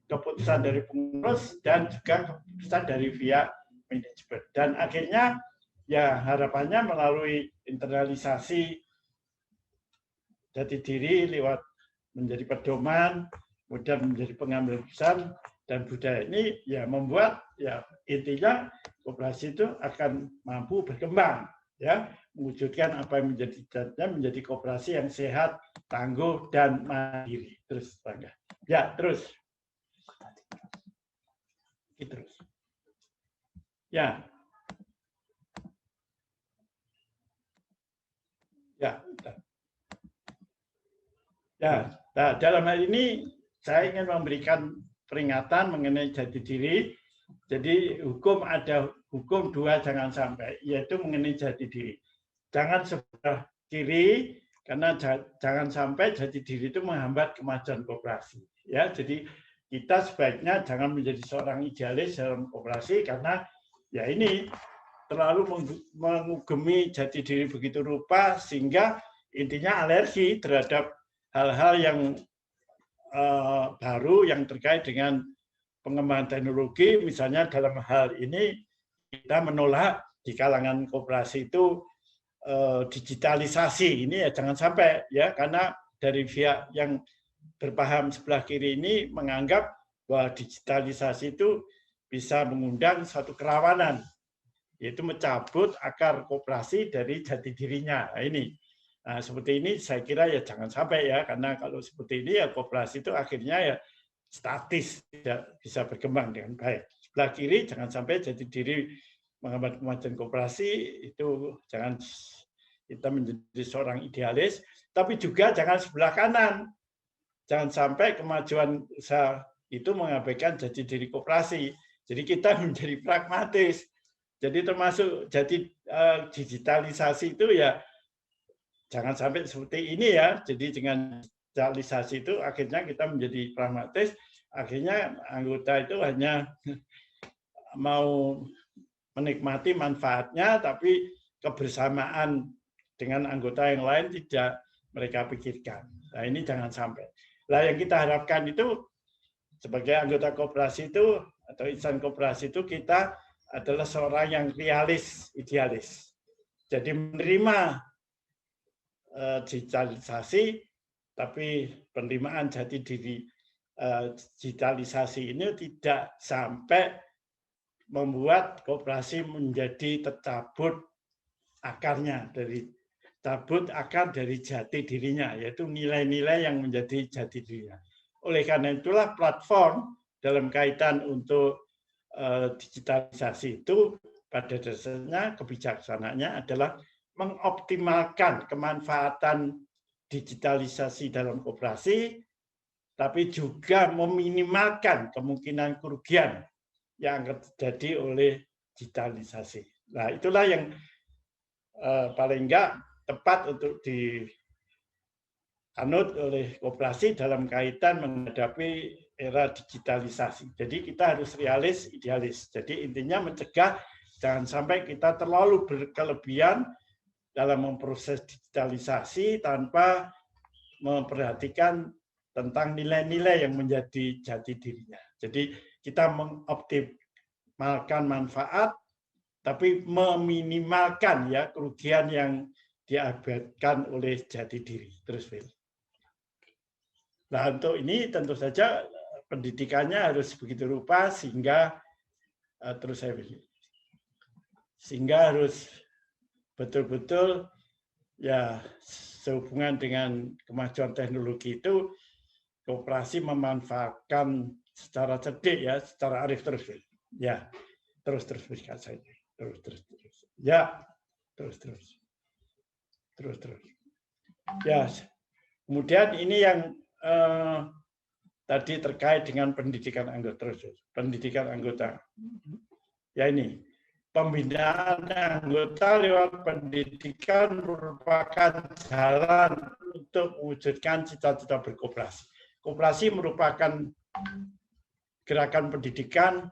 keputusan dari pengurus dan juga keputusan dari pihak manajemen. Dan akhirnya ya harapannya melalui internalisasi jati diri lewat menjadi pedoman, kemudian menjadi pengambil keputusan dan budaya ini ya membuat ya intinya koperasi itu akan mampu berkembang ya, mewujudkan apa yang menjadi koperasi yang sehat, tangguh, dan mandiri. Terus bangga. Ya, terus. Terus. Ya. Ya. Ya, nah, dalam hal ini saya ingin memberikan peringatan mengenai jati diri. Jadi hukum ada hukum 2 jangan sampai, yaitu mengenai jati diri. Jangan sebelah kiri karena jangan sampai jati diri itu menghambat kemajuan koperasi. Ya, jadi kita sebaiknya jangan menjadi seorang idealis dalam koperasi karena ya ini terlalu mengugemi jati diri begitu rupa sehingga intinya alergi terhadap hal-hal yang baru yang terkait dengan pengembangan teknologi. Misalnya dalam hal ini kita menolak di kalangan koperasi itu digitalisasi. Ini ya jangan sampai ya, karena dari pihak yang berpaham sebelah kiri ini menganggap bahwa digitalisasi itu bisa mengundang satu kerawanan, yaitu mencabut akar koperasi dari jati dirinya. Nah, ini. Nah, seperti ini saya kira ya jangan sampai ya, karena kalau seperti ini ya koperasi itu akhirnya ya statis, tidak bisa berkembang dengan baik. Sebelah kiri jangan sampai jadi diri menghambat kemajuan koperasi, itu jangan kita menjadi seorang idealis, tapi juga jangan sebelah kanan. Jangan sampai kemajuan usaha itu mengabaikan jati diri koperasi. Jadi kita menjadi pragmatis. Jadi termasuk jadi digitalisasi itu ya jangan sampai seperti ini ya. Jadi dengan digitalisasi itu akhirnya kita menjadi pragmatis, akhirnya anggota itu hanya mau menikmati manfaatnya, tapi kebersamaan dengan anggota yang lain tidak mereka pikirkan. Nah, ini jangan sampai. Nah, yang kita harapkan itu sebagai anggota koperasi itu atau insan koperasi itu kita adalah seorang yang realis, idealis. Jadi menerima digitalisasi, tapi penerimaan jati diri digitalisasi ini tidak sampai membuat koperasi menjadi tercabut akarnya, cabut akar dari jati dirinya, yaitu nilai-nilai yang menjadi jati dirinya. Oleh karena itulah platform dalam kaitan untuk digitalisasi itu pada dasarnya kebijaksanaannya adalah mengoptimalkan kemanfaatan digitalisasi dalam koperasi, tapi juga meminimalkan kemungkinan kerugian yang terjadi oleh digitalisasi. Nah, itulah yang paling enggak tepat untuk dianut oleh koperasi dalam kaitan menghadapi era digitalisasi. Jadi kita harus realis, idealis. Jadi intinya mencegah jangan sampai kita terlalu berkelebihan dalam memproses digitalisasi tanpa memperhatikan tentang nilai-nilai yang menjadi jati dirinya. Jadi kita mengoptimalkan manfaat, tapi meminimalkan ya kerugian yang diakibatkan oleh jati diri. Terus, Phil. Nah, untuk ini tentu saja pendidikannya harus begitu rupa sehingga terus saya pilih. Sehingga harus betul-betul ya sehubungan dengan kemajuan teknologi itu koperasi memanfaatkan secara cerdik ya, secara arif terus. Ya, terus berikan saya. Terus. Ya, terus. Ya, kemudian ini yang tadi terkait dengan pendidikan anggota. Pendidikan anggota. Ya ini, pembinaan anggota lewat pendidikan merupakan jalan untuk mewujudkan cita-cita berkoperasi. Koperasi merupakan gerakan pendidikan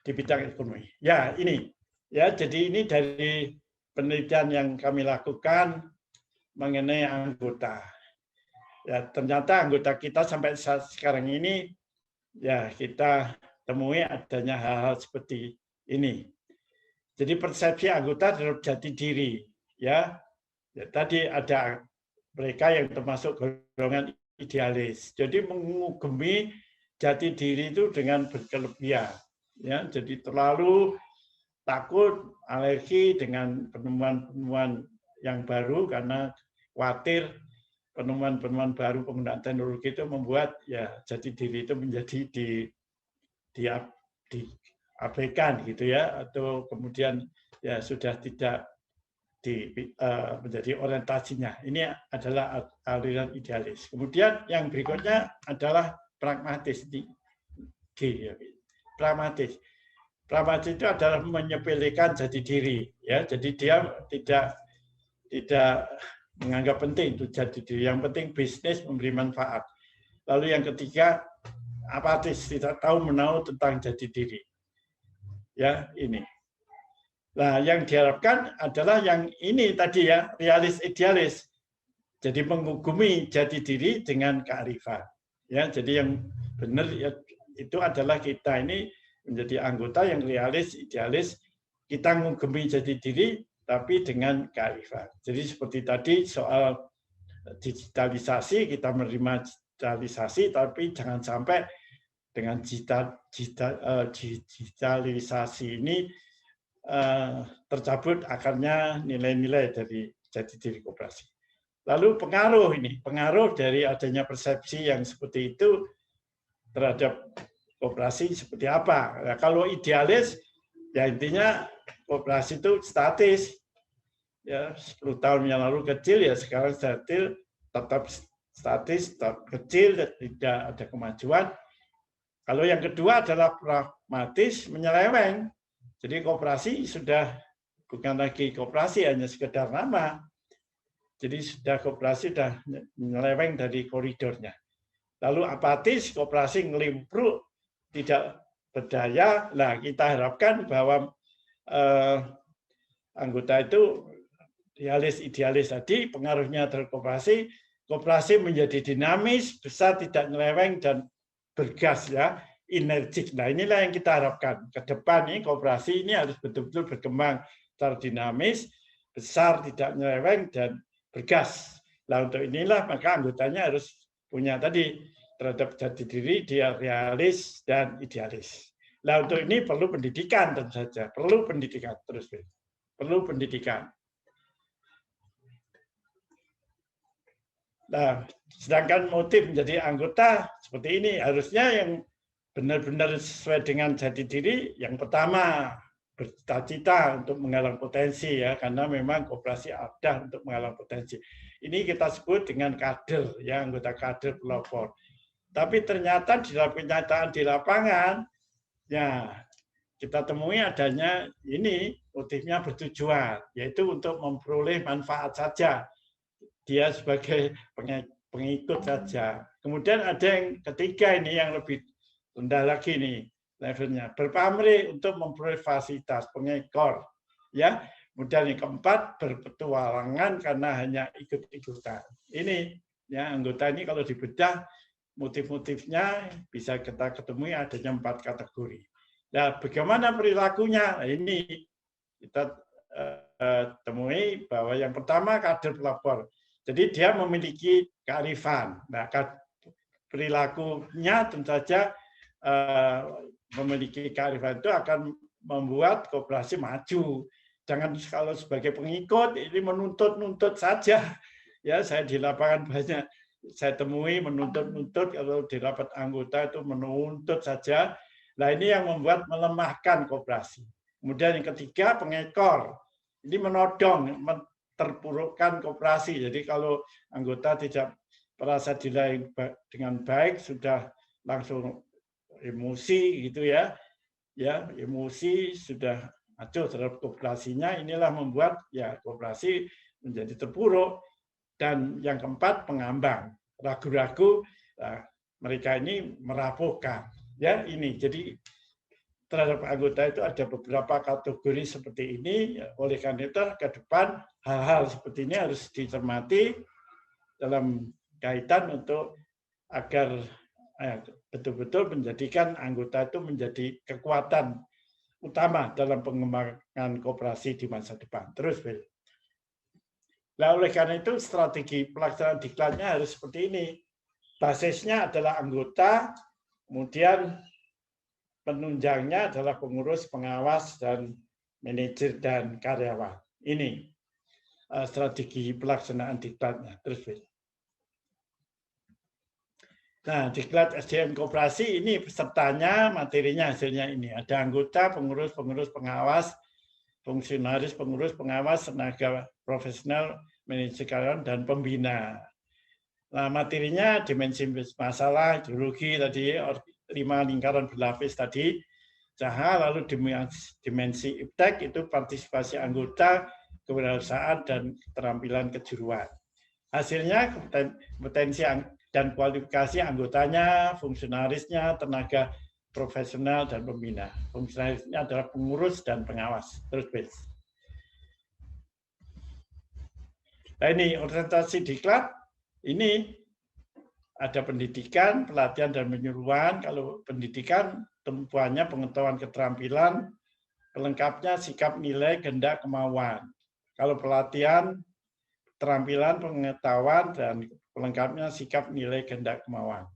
di bidang ekonomi. Ya, ini. Ya, jadi ini dari penelitian yang kami lakukan mengenai anggota. Ya, ternyata anggota kita sampai saat sekarang ini ya kita temui adanya hal-hal seperti ini. Jadi persepsi anggota terhadap jati diri, ya. Tadi ada mereka yang termasuk golongan idealis. Jadi mengugemi jati diri itu dengan berkelebihan, ya. Jadi terlalu takut, alergi dengan penemuan-penemuan yang baru karena khawatir penemuan-penemuan baru penggunaan teknologi itu membuat ya jati diri itu menjadi diabaikan gitu ya, atau kemudian ya sudah tidak menjadi orientasinya. Ini adalah aliran idealis. Kemudian yang berikutnya adalah pragmatis. Pragmatis. Pragmatis itu adalah menyepelekan jati diri, ya. Jadi dia tidak menganggap penting itu jati diri. Yang penting bisnis memberi manfaat. Lalu yang ketiga apatis, tidak tahu menahu tentang jati diri. Ya, ini. Nah, yang diharapkan adalah yang ini tadi ya, realis idealis. Jadi mengugemi jati diri dengan kearifan. Ya, jadi yang benar ya, itu adalah kita ini menjadi anggota yang realis, idealis, kita mengugemi jati diri, tapi dengan kearifan. Jadi seperti tadi soal digitalisasi, kita menerima digitalisasi, tapi jangan sampai dengan digitalisasi ini tercabut akarnya nilai-nilai dari jati diri koperasi. Lalu pengaruh dari adanya persepsi yang seperti itu terhadap koperasi seperti apa? Nah, kalau idealis, ya intinya koperasi itu statis. Ya, 10 tahun yang lalu kecil, ya sekarang tetap statis, tetap kecil, tidak ada kemajuan. Kalau yang kedua adalah pragmatis, menyeleweng. Jadi koperasi sudah bukan lagi koperasi, hanya sekedar nama. Jadi sudah koperasi sudah menyeleweng dari koridornya. Lalu apatis, koperasi ngelimpruk, tidak berdaya. Nah, kita harapkan bahwa anggota itu idealis tadi, pengaruhnya terhadap koperasi menjadi dinamis, besar, tidak nyeleweng, dan bergas, ya, energik. Nah, inilah yang kita harapkan. Ke depan ini koperasi ini harus betul-betul berkembang secara dinamis, besar, tidak nyeleweng, dan bergas. Nah, untuk inilah maka anggotanya harus punya tadi terhadap jati diri, dia realis dan idealis. Nah, untuk ini perlu pendidikan tentu saja, perlu pendidikan terus, perlu pendidikan. Nah, sedangkan motif menjadi anggota seperti ini harusnya yang benar-benar sesuai dengan jati diri. Yang pertama, bercita-cita untuk menggalang potensi, ya, karena memang koperasi ada untuk menggalang potensi. Ini kita sebut dengan kader, ya, anggota kader pelopor. Tapi ternyata di dalam kenyataan di lapangan, ya, kita temui adanya ini motifnya bertujuan, yaitu untuk memperoleh manfaat saja. Dia sebagai pengikut saja. Kemudian ada yang ketiga ini yang lebih rendah lagi nih levelnya, berpamrih untuk memperoleh fasilitas, pengekor, ya. Kemudian yang keempat, berpetualangan karena hanya ikut-ikutan. Ini, ya, anggota ini kalau dibedah motif-motifnya bisa kita ketemui adanya 4 kategori. Nah, bagaimana perilakunya? Nah, ini kita temui bahwa yang pertama kader pelopor. Jadi dia memiliki kearifan. Nah, perilakunya tentu saja memiliki kearifan itu akan membuat koperasi maju. Jangan kalau sebagai pengikut ini menuntut-nuntut saja. Ya, saya di lapangan banyak saya temui menuntut-nuntut, kalau di rapat anggota itu menuntut saja. Nah, ini yang membuat melemahkan koperasi. Kemudian yang ketiga, pengekor. Ini menodong, terpurukkan koperasi. Jadi kalau anggota tidak merasa dilayani dengan baik, sudah langsung emosi gitu, ya, emosi sudah acuh terhadap koperasinya. Inilah membuat, ya, koperasi menjadi terpuruk. Dan yang keempat, pengambang, ragu-ragu, mereka ini merapuhkan, ya, ini. Jadi terhadap anggota itu ada beberapa kategori seperti ini. Oleh karena itu ke depan hal-hal seperti ini harus dicermati dalam kaitan untuk agar betul-betul menjadikan anggota itu menjadi kekuatan utama dalam pengembangan koperasi di masa depan. Terus, Bill. Nah, oleh karena itu strategi pelaksanaan diklatnya harus seperti ini. Basisnya adalah anggota, kemudian penunjangnya adalah pengurus, pengawas, dan manajer dan karyawan. Ini strategi pelaksanaan diklatnya. Terus, nah, diklat SDM koperasi ini pesertanya, materinya, hasilnya ini. Ada anggota, pengurus, pengawas, fungsionaris, pengurus, pengawas, tenaga profesional, manajer karyawan, dan pembina. Nah, materinya dimensi masalah, ideologi tadi, 5 lingkaran berlapis tadi, lalu dimensi iptek itu partisipasi anggota, kewirausahaan, dan keterampilan kejuruan. Hasilnya kompetensi dan kualifikasi anggotanya, fungsionarisnya, tenaga profesional, dan pembina. Fungsionarisnya adalah pengurus dan pengawas. Terus, nah, ini orientasi diklat, ini ada pendidikan, pelatihan, dan penyuluhan. Kalau pendidikan, tumpuannya pengetahuan keterampilan, pelengkapnya sikap, nilai, kehendak, kemauan. Kalau pelatihan, keterampilan, pengetahuan, dan pelengkapnya sikap, nilai, kehendak, kemauan.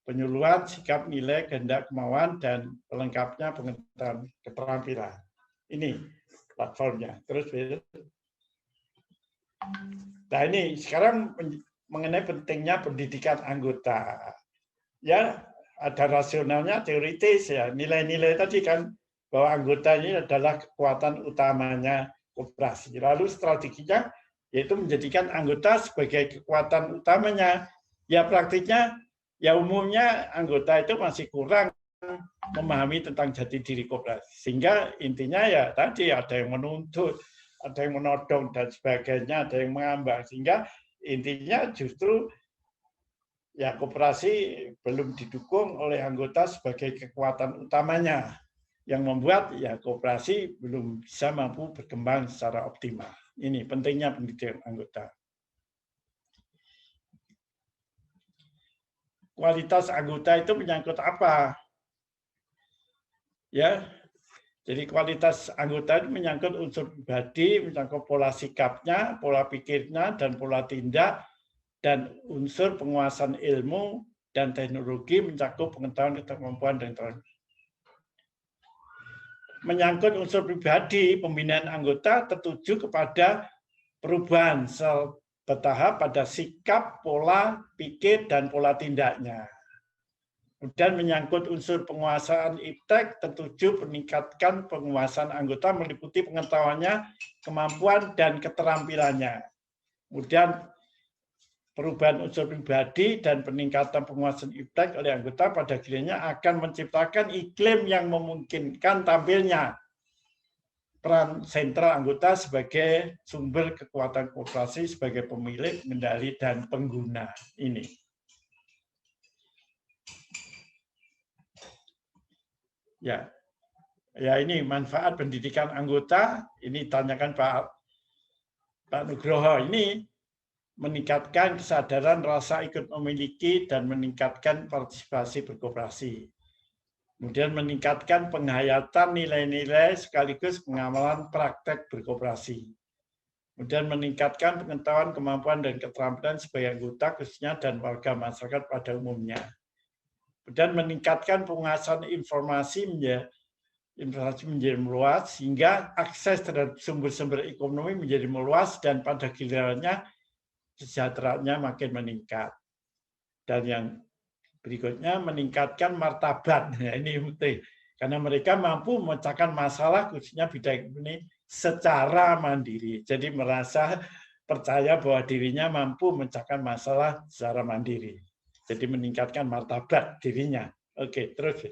Penyuluhan, sikap, nilai, kehendak, kemauan, dan pelengkapnya pengetahuan keterampilan. Ini platformnya. Terus, Nah ini sekarang mengenai pentingnya pendidikan anggota. Ya, ada rasionalnya, teoritis ya. Nilai-nilai tadi kan bahwa anggota ini adalah kekuatan utamanya koperasi. Lalu strateginya yaitu menjadikan anggota sebagai kekuatan utamanya. Ya praktiknya, ya umumnya anggota itu masih kurang memahami tentang jati diri koperasi. Sehingga intinya ya tadi ada yang menuntut, ada yang menodong dan sebagainya, ada yang mengambang. Sehingga intinya justru ya koperasi belum didukung oleh anggota sebagai kekuatan utamanya yang membuat ya koperasi belum bisa mampu berkembang secara optimal. Ini pentingnya pendidikan anggota. Kualitas anggota itu menyangkut apa? Ya, jadi kualitas anggota itu menyangkut unsur pribadi, menyangkut pola sikapnya, pola pikirnya, dan pola tindak, dan unsur penguasaan ilmu dan teknologi mencakup pengetahuan, kemampuan, dan menyangkut unsur pribadi, pembinaan anggota tertuju kepada perubahan bertahap pada sikap, pola pikir, dan pola tindaknya. Dan menyangkut unsur penguasaan iptek tertuju meningkatkan penguasaan anggota meliputi pengetahuannya, kemampuan, dan keterampilannya. Kemudian perubahan unsur pribadi dan peningkatan penguasaan iptek oleh anggota pada akhirnya akan menciptakan iklim yang memungkinkan tampilnya peran sentral anggota sebagai sumber kekuatan koperasi sebagai pemilik, pengendali, dan pengguna ini. Ya, ini manfaat pendidikan anggota. Ini tanyakan Pak Nugroho. Ini meningkatkan kesadaran rasa ikut memiliki dan meningkatkan partisipasi berkoperasi. Kemudian meningkatkan penghayatan nilai-nilai sekaligus pengamalan praktek berkoperasi. Kemudian meningkatkan pengetahuan, kemampuan, dan keterampilan sebagai anggota khususnya dan warga masyarakat pada umumnya. Kemudian meningkatkan penguasaan informasi menjadi meluas sehingga akses terhadap sumber-sumber ekonomi menjadi meluas dan pada gilirannya kesejahteraannya makin meningkat. Dan yang berikutnya meningkatkan martabat. Nah, ini penting karena mereka mampu memecahkan masalah khususnya bidang ini secara mandiri. Jadi merasa percaya bahwa dirinya mampu memecahkan masalah secara mandiri. Jadi meningkatkan martabat dirinya. Oke, terus.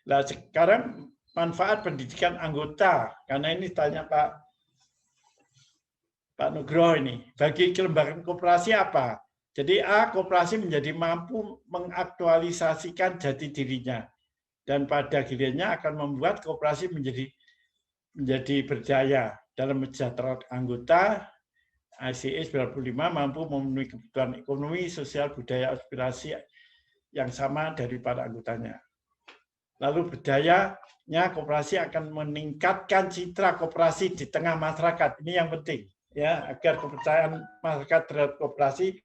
Nah, sekarang manfaat pendidikan anggota. Karena ini tanya Pak Nugroho ini. Bagi kelembagaan koperasi apa? Jadi A, koperasi menjadi mampu mengaktualisasikan jati dirinya. Dan pada akhirnya akan membuat koperasi menjadi berjaya dalam mensejahterakan anggota. ICE 95 mampu memenuhi kebutuhan ekonomi, sosial, budaya, aspirasi yang sama dari para anggotanya. Lalu berdayanya koperasi akan meningkatkan citra koperasi di tengah masyarakat. Ini yang penting, ya, agar kepercayaan masyarakat terhadap koperasi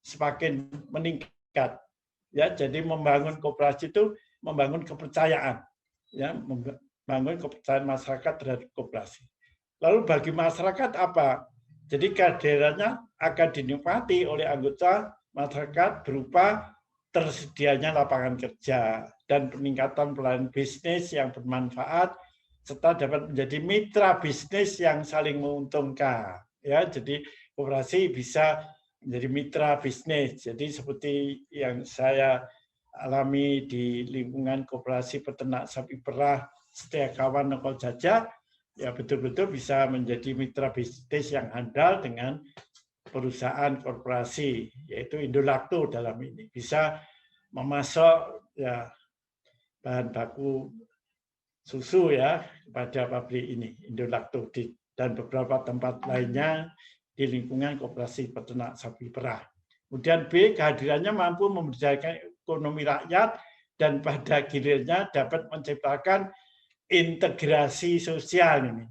semakin meningkat. Ya, jadi membangun koperasi itu membangun kepercayaan, ya, membangun kepercayaan masyarakat terhadap koperasi. Lalu bagi masyarakat apa? Jadi kehadirannya akan dinikmati oleh anggota masyarakat berupa tersedianya lapangan kerja dan peningkatan pelayanan bisnis yang bermanfaat serta dapat menjadi mitra bisnis yang saling menguntungkan. Ya, jadi koperasi bisa menjadi mitra bisnis. Jadi seperti yang saya alami di lingkungan koperasi peternak sapi perah Setia Kawan Nongkol Jajak, ya betul-betul bisa menjadi mitra bisnis yang handal dengan perusahaan korporasi, yaitu Indolacto dalam ini. Bisa memasok ya bahan baku susu ya kepada pabrik ini, Indolacto, dan beberapa tempat lainnya di lingkungan koperasi peternak sapi perah. Kemudian B, kehadirannya mampu memberdayakan ekonomi rakyat dan pada akhirnya dapat menciptakan integrasi sosial ini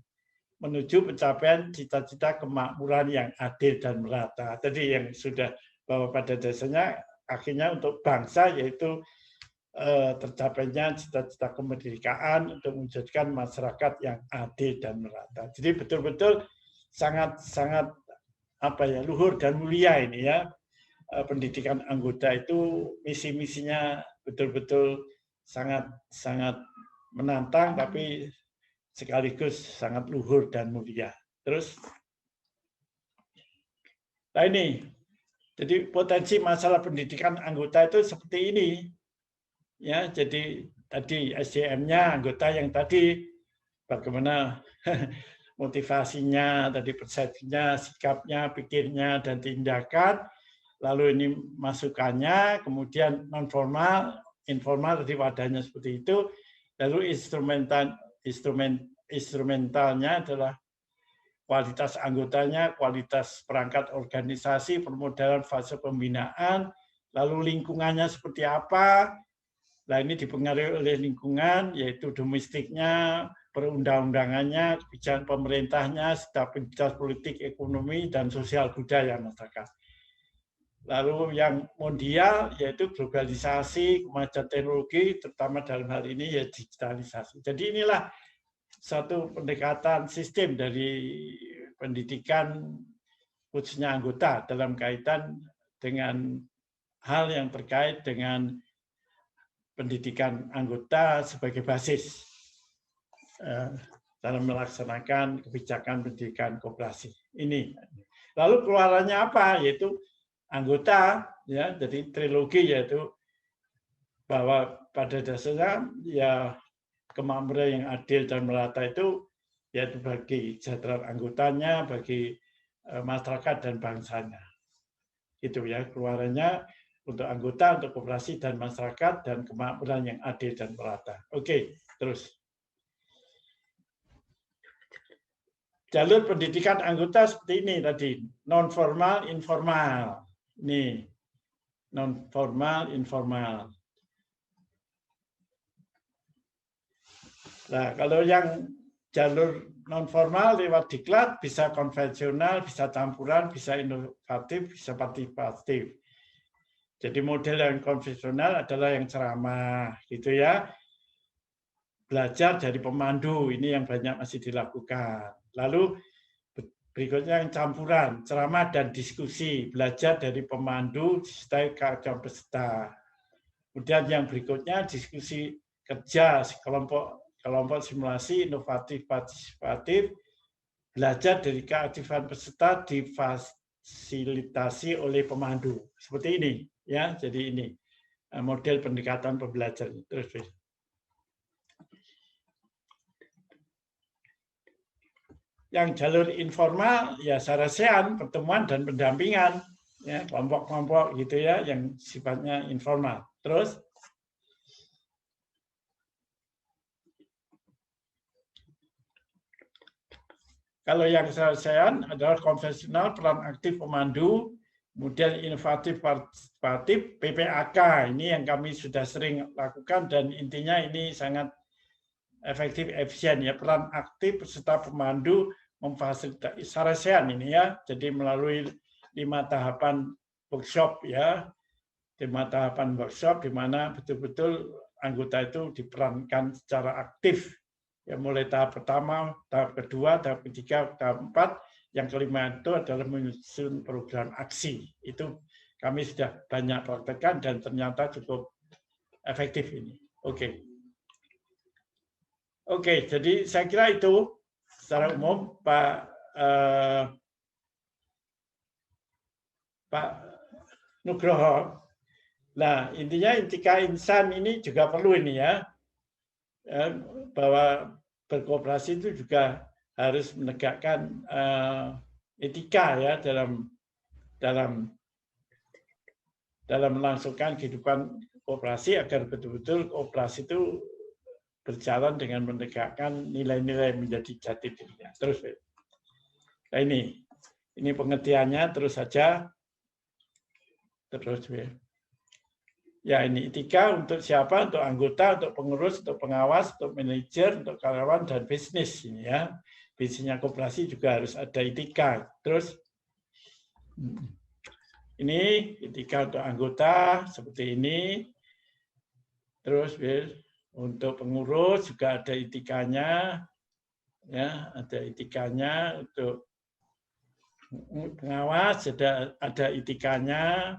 menuju pencapaian cita-cita kemakmuran yang adil dan merata. Tadi yang sudah bahwa pada dasarnya akhirnya untuk bangsa yaitu tercapainya cita-cita kemerdekaan untuk mewujudkan masyarakat yang adil dan merata. Jadi betul-betul sangat luhur dan mulia ini ya. Pendidikan anggota itu misi-misinya betul-betul sangat menantang tapi sekaligus sangat luhur dan mulia. Terus nah ini, jadi potensi masalah pendidikan anggota itu seperti ini. Ya, jadi tadi SDM-nya anggota yang tadi bagaimana motivasinya, tadi persepsinya, sikapnya, pikirnya dan tindakan. Lalu ini masukannya, kemudian non formal, informal tadi wadahnya seperti itu. Lalu instrumentalnya adalah kualitas anggotanya, kualitas perangkat organisasi, permodalan fase pembinaan, lalu lingkungannya seperti apa. Nah, ini dipengaruhi oleh lingkungan, yaitu domestiknya, perundang-undangannya, kebijakan pemerintahnya, stabilitas politik, ekonomi, dan sosial budaya masyarakat. Lalu yang mondial, yaitu globalisasi, kemajuan teknologi, terutama dalam hal ini ya digitalisasi. Jadi inilah satu pendekatan sistem dari pendidikan khususnya anggota dalam kaitan dengan hal yang terkait dengan pendidikan anggota sebagai basis dalam melaksanakan kebijakan pendidikan koperasi ini. Lalu keluarannya apa? Yaitu anggota, ya, jadi trilogi yaitu bahwa pada dasarnya ya kemakmuran yang adil dan merata itu yaitu bagi kesejahteraan anggotanya, bagi masyarakat dan bangsanya. Itu ya keluarannya. Untuk anggota, untuk koperasi dan masyarakat, dan kemakmuran yang adil dan merata. Oke, terus. Jalur pendidikan anggota seperti ini tadi, non formal, informal. Nih, non formal, informal. Nah, kalau yang jalur non formal lewat diklat bisa konvensional, bisa campuran, bisa inovatif, bisa partisipatif. Jadi model yang konvensional adalah yang ceramah, gitu ya. Belajar dari pemandu, ini yang banyak masih dilakukan. Lalu berikutnya yang campuran, ceramah dan diskusi, belajar dari pemandu disertai keagam peserta. Kemudian yang berikutnya diskusi kerja, kelompok simulasi, inovatif, partisipatif, belajar dari keaktifan peserta difasilitasi oleh pemandu. Seperti ini. Ya, jadi ini model pendekatan pembelajaran. Terus, yang jalur informal ya sarasean, pertemuan dan pendampingan, ya kelompok-kelompok gitu ya, yang sifatnya informal. Terus, kalau yang sarasean adalah konvensional, peran aktif pemandu. Kemudian inovatif partisipatif, PPAK, ini yang kami sudah sering lakukan dan intinya ini sangat efektif, efisien ya. Peran aktif peserta pemandu memfasilitasi sarasean ini ya. Jadi melalui 5 tahapan workshop ya. 5 tahapan workshop di mana betul-betul anggota itu diperankan secara aktif. Ya, mulai tahap pertama, tahap kedua, tahap ketiga, tahap keempat. Yang kelima itu adalah menyusun program aksi. Itu kami sudah banyak praktekkan dan ternyata cukup efektif ini. Oke. Oke, jadi saya kira itu secara umum Pak Nugroho. Nah, intinya Intika Insan ini juga perlu ini ya. Bahwa berkooperasi itu juga harus menegakkan etika ya dalam melangsungkan kehidupan kooperasi agar betul-betul kooperasi itu berjalan dengan menegakkan nilai-nilai menjadi jati dirinya. Terus, nah ini pengertiannya terus saja. Terus, ya ini etika untuk siapa? Untuk anggota, untuk pengurus, untuk pengawas, untuk manajer, untuk karyawan dan bisnis ini ya. Bisnisnya koperasi juga harus ada etika. Terus ini etika untuk anggota seperti ini. Terus untuk pengurus juga ada etikanya, ya ada etikanya. Untuk pengawas ada etikanya.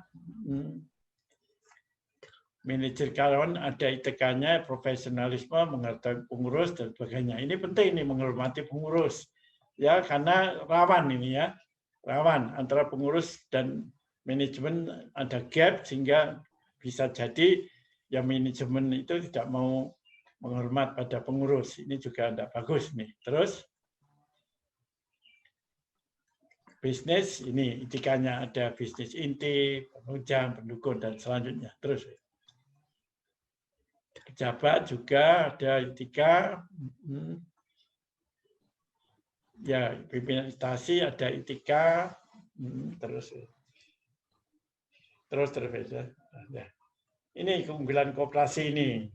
Manajer karyawan ada etikanya, profesionalisme, menghargai pengurus dan sebagainya. Ini penting nih, menghormati pengurus, ya karena rawan ini ya, rawan antara pengurus dan manajemen ada gap sehingga bisa jadi ya manajemen itu tidak mau menghormat pada pengurus. Ini juga tidak bagus nih. Terus bisnis ini etikanya ada bisnis inti, penunjang, pendukung dan selanjutnya. Terus pejabat juga ada etika, ya pimpinan instansi ada etika, terus ya. Ini keunggulan koperasi ini,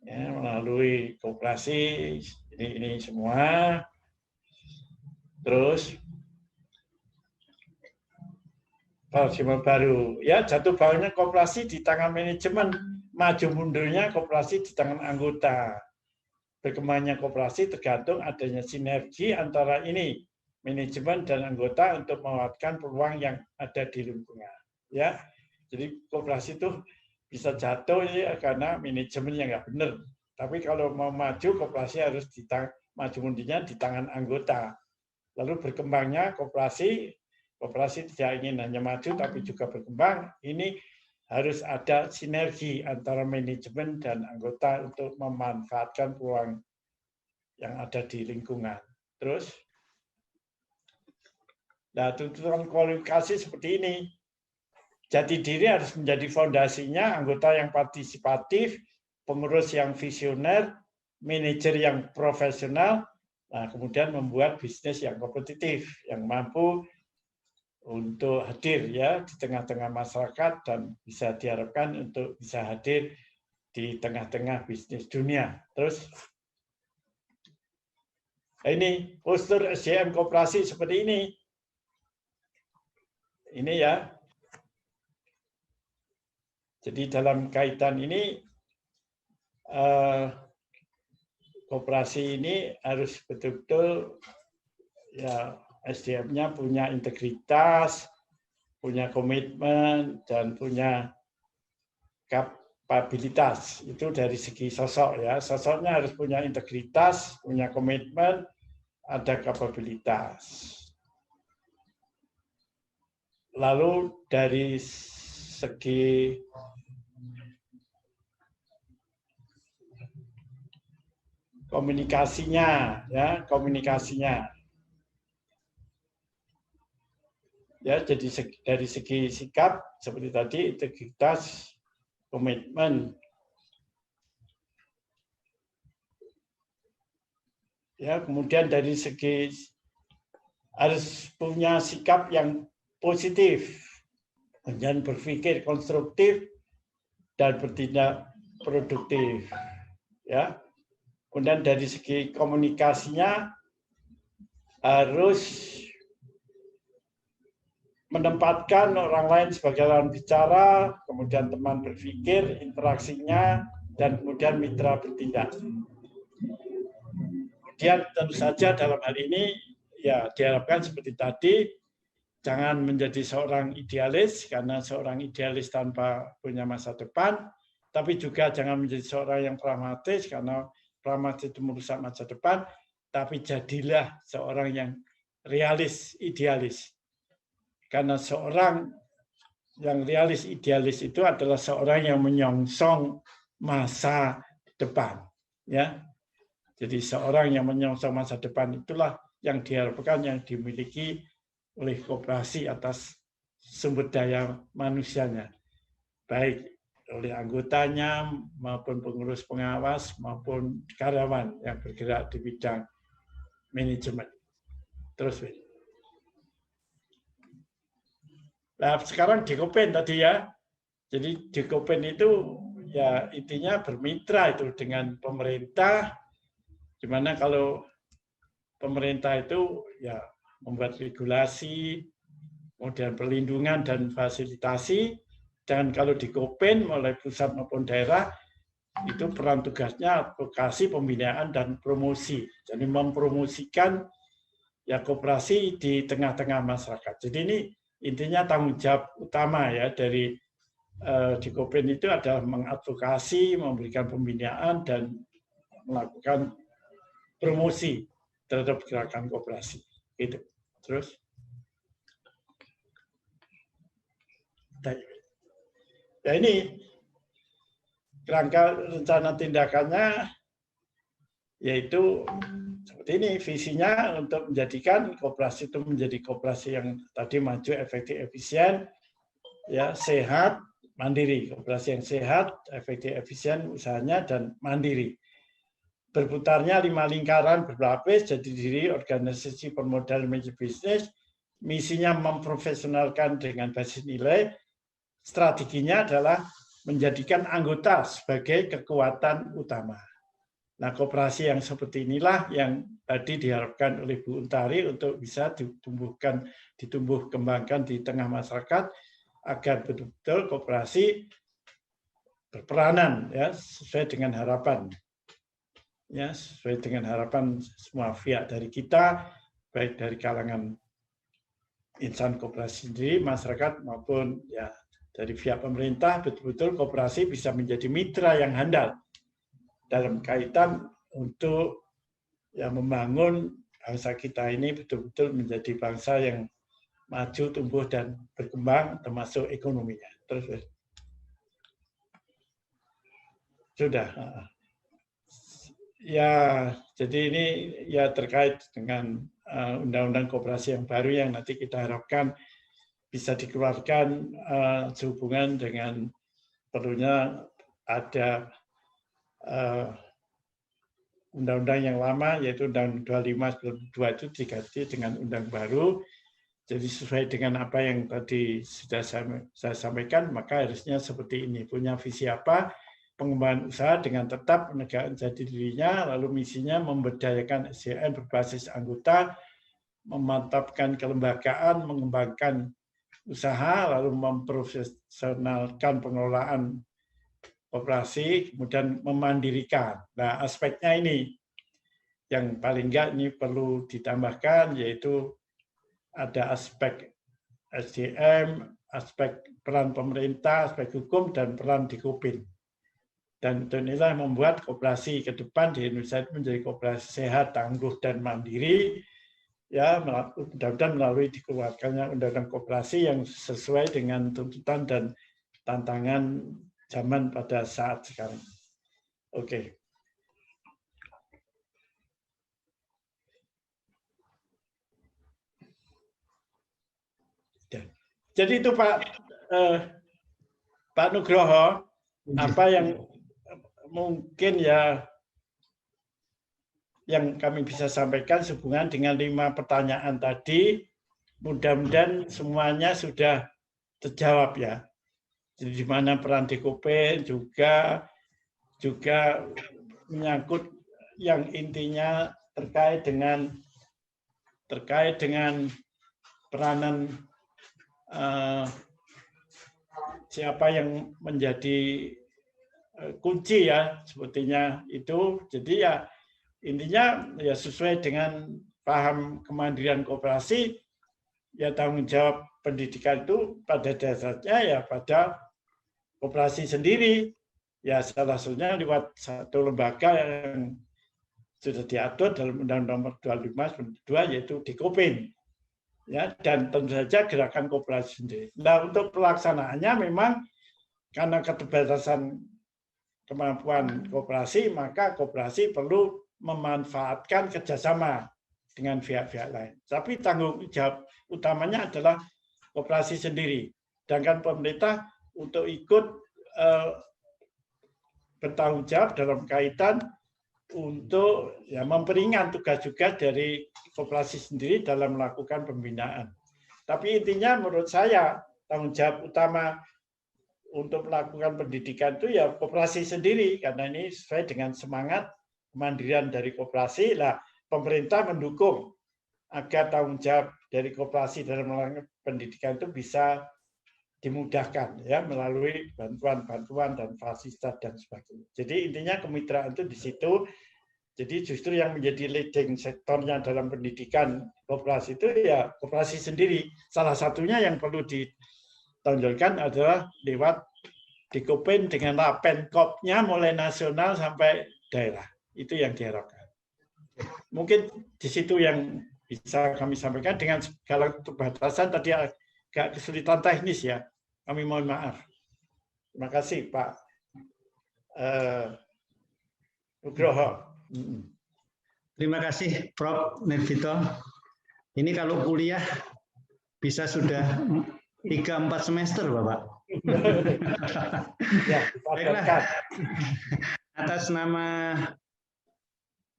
ya, melalui koperasi ini semua, terus paradigma baru, ya jatuh bangunnya koperasi di tangan manajemen. Maju mundurnya koperasi di tangan anggota. Berkembangnya koperasi tergantung adanya sinergi antara ini manajemen dan anggota untuk memanfaatkan peluang yang ada di lingkungan. Ya, jadi koperasi itu bisa jatuh ya karena manajemen yang nggak benar. Tapi kalau mau maju koperasi harus maju mundurnya di tangan anggota. Lalu berkembangnya koperasi tidak ingin hanya maju tapi juga berkembang. Ini harus ada sinergi antara manajemen dan anggota untuk memanfaatkan peluang yang ada di lingkungan. Terus, nah tuntutan kualifikasi seperti ini. Jati diri harus menjadi fondasinya, anggota yang partisipatif, pengurus yang visioner, manajer yang profesional, nah kemudian membuat bisnis yang kompetitif, yang mampu untuk hadir ya di tengah-tengah masyarakat dan bisa diharapkan untuk bisa hadir di tengah-tengah bisnis dunia. Terus ini postur SDM koperasi seperti ini. Ini ya. Jadi dalam kaitan ini koperasi ini harus betul-betul ya SDM-nya punya integritas, punya komitmen, dan punya kapabilitas. Itu dari segi sosok ya. Sosoknya harus punya integritas, punya komitmen, ada kapabilitas. Lalu dari segi komunikasinya, ya komunikasinya. Ya, jadi dari segi sikap seperti tadi integritas, komitmen. Ya, kemudian dari segi harus punya sikap yang positif, dan berpikir konstruktif dan bertindak produktif. Ya. Kemudian dari segi komunikasinya harus menempatkan orang lain sebagai lawan bicara, kemudian teman berpikir, interaksinya, dan kemudian mitra bertindak. Kemudian tentu saja dalam hal ini ya diharapkan seperti tadi, jangan menjadi seorang idealis, karena seorang idealis tanpa punya masa depan, tapi juga jangan menjadi seorang yang pragmatis, karena pragmatis itu merusak masa depan, tapi jadilah seorang yang realis, idealis. Karena seorang yang realis, idealis itu adalah seorang yang menyongsong masa depan. Ya, jadi seorang yang menyongsong masa depan itulah yang diharapkan, yang dimiliki oleh koperasi atas sumber daya manusianya, baik oleh anggotanya maupun pengurus pengawas maupun karyawan yang bergerak di bidang manajemen. Terus, nah sekarang Dikopen tadi ya, jadi Dikopen itu ya intinya bermitra itu dengan pemerintah, dimana kalau pemerintah itu ya membuat regulasi, kemudian perlindungan dan fasilitasi, dan kalau Dikopen mulai pusat maupun daerah itu peran tugasnya advokasi, pembinaan, dan promosi. Jadi mempromosikan ya koperasi di tengah-tengah masyarakat. Jadi ini intinya tanggung jawab utama ya dari di Kopin itu adalah mengadvokasi, memberikan pembinaan, dan melakukan promosi terhadap gerakan koperasi. Gitu. Terus, ya ini kerangka rencana tindakannya yaitu seperti ini, visinya untuk menjadikan koperasi itu menjadi koperasi yang tadi maju, efektif, efisien, ya sehat, mandiri. Koperasi yang sehat, efektif, efisien usahanya, dan mandiri. Berputarnya 5 lingkaran berlapis, jadi diri organisasi permodalan manajemen bisnis, misinya memprofesionalkan dengan basis nilai, strateginya adalah menjadikan anggota sebagai kekuatan utama. Nah, koperasi yang seperti inilah yang tadi diharapkan oleh Bu Untari untuk bisa ditumbuh kembangkan di tengah masyarakat agar betul-betul koperasi berperanan ya sesuai dengan harapan. Ya, sesuai dengan harapan semua pihak dari kita, baik dari kalangan insan koperasi sendiri, masyarakat maupun ya dari pihak pemerintah, betul-betul koperasi bisa menjadi mitra yang handal dalam kaitan untuk ya membangun bangsa kita ini betul-betul menjadi bangsa yang maju, tumbuh, dan berkembang, termasuk ekonominya. Terus sudah. Ya, jadi ini ya terkait dengan undang-undang koperasi yang baru yang nanti kita harapkan bisa dikeluarkan sehubungan dengan perlunya ada undang-undang yang lama, yaitu Undang-Undang 25/92 itu diganti dengan undang baru. Jadi sesuai dengan apa yang tadi sudah saya sampaikan, maka harusnya seperti ini. Punya visi apa, pengembangan usaha dengan tetap menegakkan jati dirinya, lalu misinya memberdayakan SDM berbasis anggota, memantapkan kelembagaan, mengembangkan usaha, lalu memprofesionalkan pengelolaan operasi, kemudian memandirikan. Nah, aspeknya ini yang paling enggak ini perlu ditambahkan, yaitu ada aspek SDM, aspek peran pemerintah, aspek hukum, dan peran di Kopin. Dan inilah yang membuat koperasi ke depan di Indonesia menjadi koperasi sehat, tangguh, dan mandiri, ya mudah-mudahan melalui dikeluarkannya undang-undang koperasi yang sesuai dengan tuntutan dan tantangan zaman pada saat sekarang. Oke. Jadi itu Pak Nugroho, apa yang mungkin ya yang kami bisa sampaikan sehubungan dengan 5 pertanyaan tadi, mudah-mudahan semuanya sudah terjawab ya. Jadi di mana peran DKP juga menyangkut yang intinya terkait dengan peranan siapa yang menjadi kunci ya sepertinya itu. Jadi ya intinya ya sesuai dengan paham kemandirian koperasi, ya tanggung jawab pendidikan itu pada dasarnya ya pada koperasi sendiri. Ya salah satunya lewat satu lembaga yang sudah diatur dalam Undang-Undang Nomor 25/92 yaitu Dikopin. Ya, dan tentu saja gerakan koperasi sendiri. Nah, untuk pelaksanaannya memang karena keterbatasan kemampuan koperasi, maka koperasi perlu memanfaatkan kerjasama dengan pihak-pihak lain. Tapi tanggung jawab utamanya adalah koperasi sendiri. Sedangkan pemerintah untuk ikut bertanggung jawab dalam kaitan untuk ya memperingan tugas juga dari koperasi sendiri dalam melakukan pembinaan. Tapi intinya menurut saya tanggung jawab utama untuk melakukan pendidikan itu ya koperasi sendiri, karena ini sesuai dengan semangat kemandirian dari koperasi. Lah, pemerintah mendukung agar tanggung jawab dari koperasi dalam melakukan pendidikan itu bisa dimudahkan ya melalui bantuan-bantuan dan fasilitas dan sebagainya. Jadi intinya kemitraan itu di situ. Jadi justru yang menjadi leading sektornya dalam pendidikan koperasi itu ya koperasi sendiri. Salah satunya yang perlu ditonjolkan adalah lewat dikopin dengan Lapenkopnya mulai nasional sampai daerah. Itu yang diharapkan. Mungkin di situ yang bisa kami sampaikan dengan segala keterbatasan tadi agak kesulitan teknis ya. Kami mohon maaf. Terima kasih Pak Nugroho. Terima kasih Prof. Nervito. Ini kalau kuliah bisa sudah 3-4 semester Bapak. Ya, baiklah. Atas nama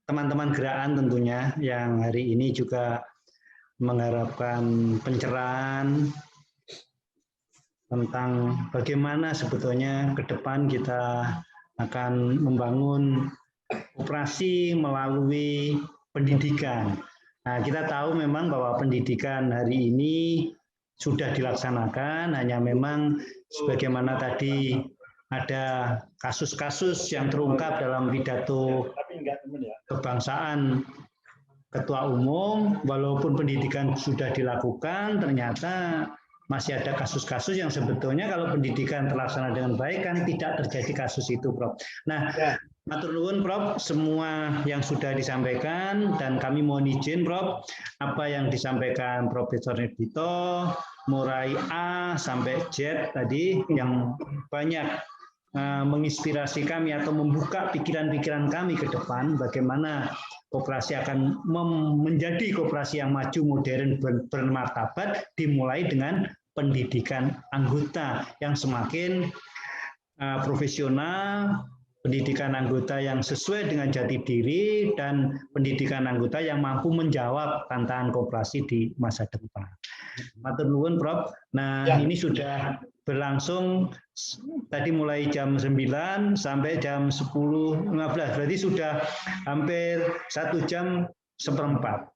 teman-teman gerakan tentunya yang hari ini juga mengharapkan pencerahan tentang bagaimana sebetulnya ke depan kita akan membangun operasi melalui pendidikan. Nah, kita tahu memang bahwa pendidikan hari ini sudah dilaksanakan, hanya memang sebagaimana tadi ada kasus-kasus yang terungkap dalam pidato kebangsaan Ketua Umum, walaupun pendidikan sudah dilakukan, ternyata masih ada kasus-kasus yang sebetulnya kalau pendidikan terlaksana dengan baik kan tidak terjadi kasus itu, Prof. Nah, matur nuwun Prof, semua yang sudah disampaikan dan kami mohon izin Prof, apa yang disampaikan Profesor Nervito mulai A sampai Z tadi yang banyak menginspirasi kami atau membuka pikiran-pikiran kami ke depan bagaimana koperasi akan menjadi koperasi yang maju, modern, bermartabat dimulai dengan pendidikan anggota yang semakin profesional, pendidikan anggota yang sesuai dengan jati diri, dan pendidikan anggota yang mampu menjawab tantangan koperasi di masa depan. Matur nuwun Prof. Nah, ini sudah berlangsung tadi mulai jam 9 sampai jam 10.15, berarti sudah hampir 1 jam seperempat.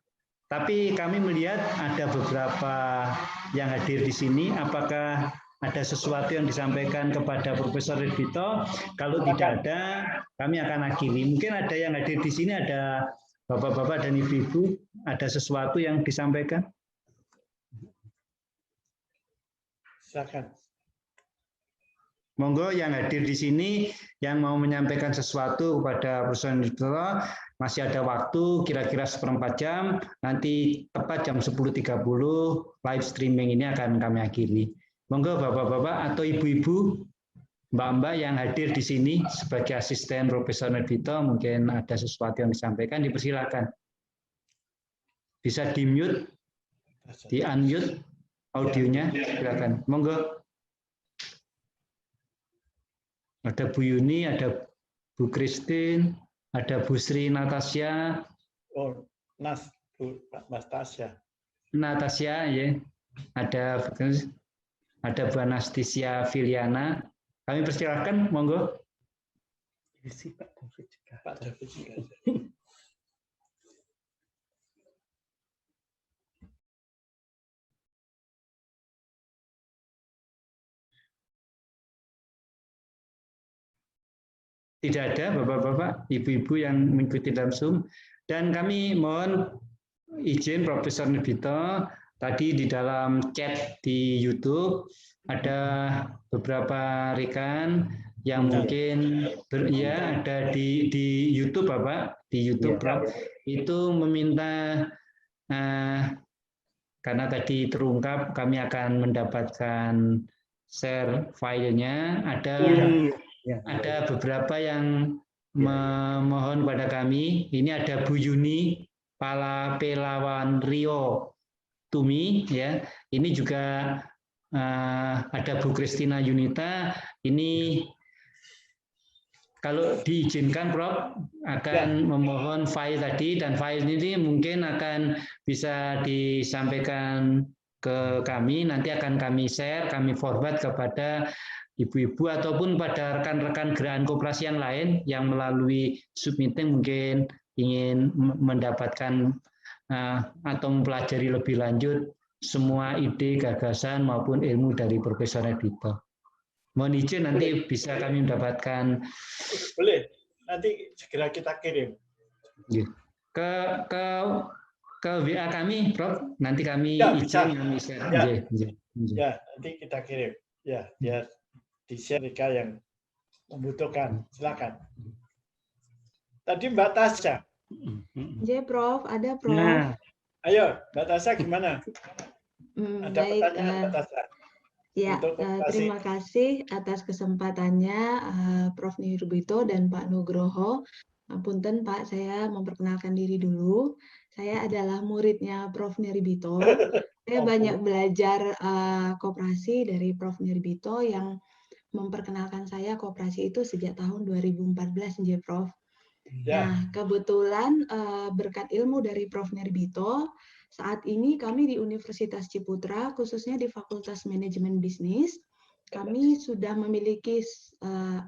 Tapi kami melihat ada beberapa yang hadir di sini, apakah ada sesuatu yang disampaikan kepada Profesor Nervito? Kalau tidak ada, kami akan akhiri. Mungkin ada yang hadir di sini, ada bapak-bapak dan ibu-ibu, ada sesuatu yang disampaikan? Silakan. Monggo yang hadir di sini, yang mau menyampaikan sesuatu kepada Profesor Nervito, masih ada waktu kira-kira 1/4 jam, nanti tepat jam 10.30 live streaming ini akan kami akhiri. Monggo bapak-bapak atau ibu-ibu, mbak-mbak yang hadir di sini sebagai asisten Profesor Nervito, mungkin ada sesuatu yang disampaikan, dipersilakan. Bisa di-mute, di-unmute audionya, silakan. Monggo. Ada Bu Yuni, ada Bu Christine, ada Bu Sri Natasha. Oh, Mas Tasya. Natasha, ya. Ada Bu Anastasia Filiana. Kami persilahkan, monggo. Pak David juga. Tidak ada bapak-bapak, ibu-ibu yang mengikuti dalam Zoom. Dan kami mohon izin Profesor Nervito, tadi di dalam chat di YouTube ada beberapa rekan yang mungkin ada di YouTube Bapak, di YouTube Prof, itu meminta karena tadi terungkap kami akan mendapatkan share filenya, ada beberapa yang memohon pada kami. Ini ada Bu Yuni Palapelawan Rio Tumi, ya. Ini juga ada Bu Kristina Yunita. Ini kalau diizinkan Prof akan memohon file tadi, dan file ini mungkin akan bisa disampaikan ke kami, nanti akan kami share, kami forward kepada ibu-ibu ataupun pada rekan-rekan gerakan koperasi yang lain yang melalui Zoom meeting mungkin ingin mendapatkan atau mempelajari lebih lanjut semua ide, gagasan maupun ilmu dari Profesor Erdito. Mohon izin nanti bisa kami mendapatkan. Boleh, nanti segera kita kirim. Ke WA kami, Prof. Nanti kami Ya, izin bisa. kami share. Ya, nanti kita kirim. Ya, biar di-share mereka yang membutuhkan. Silakan. Tadi Mbak Tasya. Ya, Prof. Ada, Prof. Nah, ayo, Mbak Tasya gimana? Ada Baik, pertanyaan Mbak Tasya? ya, Untuk terima kasih atas kesempatannya Prof. Nirbito dan Pak Nugroho. Punten Pak, saya memperkenalkan diri dulu. Saya adalah muridnya Prof. Nirbito. Saya banyak belajar koperasi dari Prof. Nirbito yang memperkenalkan saya koperasi itu sejak tahun 2014, ya, Prof. Nah, kebetulan berkat ilmu dari Prof. Nirbito, saat ini kami di Universitas Ciputra, khususnya di Fakultas Manajemen Bisnis, kami sudah memiliki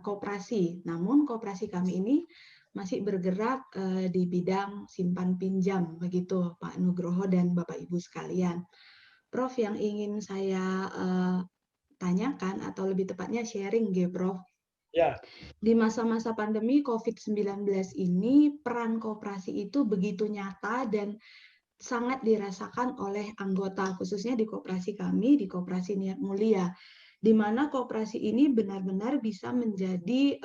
koperasi. Namun koperasi kami ini masih bergerak di bidang simpan pinjam, begitu Pak Nugroho dan Bapak Ibu sekalian. Prof, yang ingin saya tanyakan atau lebih tepatnya sharing, Prof. Ya. Di masa-masa pandemi COVID-19 ini, peran koperasi itu begitu nyata dan sangat dirasakan oleh anggota, khususnya di koperasi kami, di Koperasi Niat Mulia, di mana koperasi ini benar-benar bisa menjadi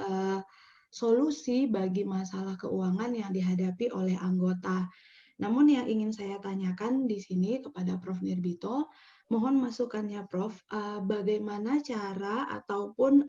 solusi bagi masalah keuangan yang dihadapi oleh anggota. Namun yang ingin saya tanyakan di sini kepada Prof. Nirbito, mohon masukannya Prof, bagaimana cara ataupun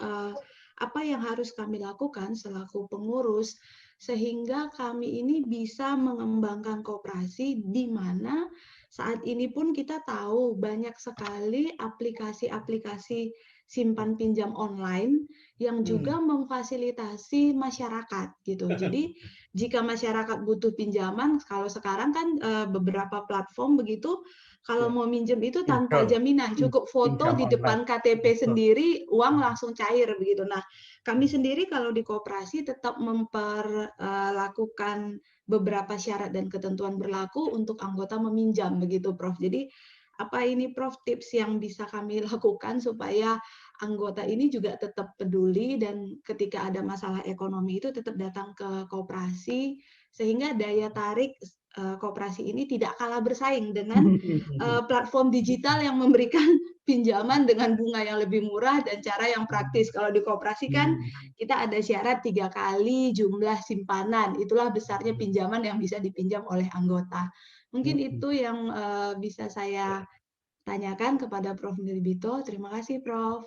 apa yang harus kami lakukan selaku pengurus sehingga kami ini bisa mengembangkan koperasi di mana saat ini pun kita tahu banyak sekali aplikasi-aplikasi simpan pinjam online yang juga memfasilitasi masyarakat gitu. Jadi jika masyarakat butuh pinjaman, kalau sekarang kan beberapa platform begitu, kalau mau minjem itu tanpa jaminan, cukup foto di depan KTP sendiri, uang langsung cair begitu. Nah, kami sendiri kalau di koperasi tetap memperlakukan beberapa syarat dan ketentuan berlaku untuk anggota meminjam begitu, Prof. Jadi apa ini Prof tips yang bisa kami lakukan supaya anggota ini juga tetap peduli dan ketika ada masalah ekonomi itu tetap datang ke koperasi sehingga daya tarik koperasi ini tidak kalah bersaing dengan platform digital yang memberikan pinjaman dengan bunga yang lebih murah dan cara yang praktis. Kalau di koperasi kan kita ada syarat 3 kali jumlah simpanan. Itulah besarnya pinjaman yang bisa dipinjam oleh anggota. Mungkin itu yang bisa saya tanyakan kepada Prof. Nirbito. Terima kasih, Prof.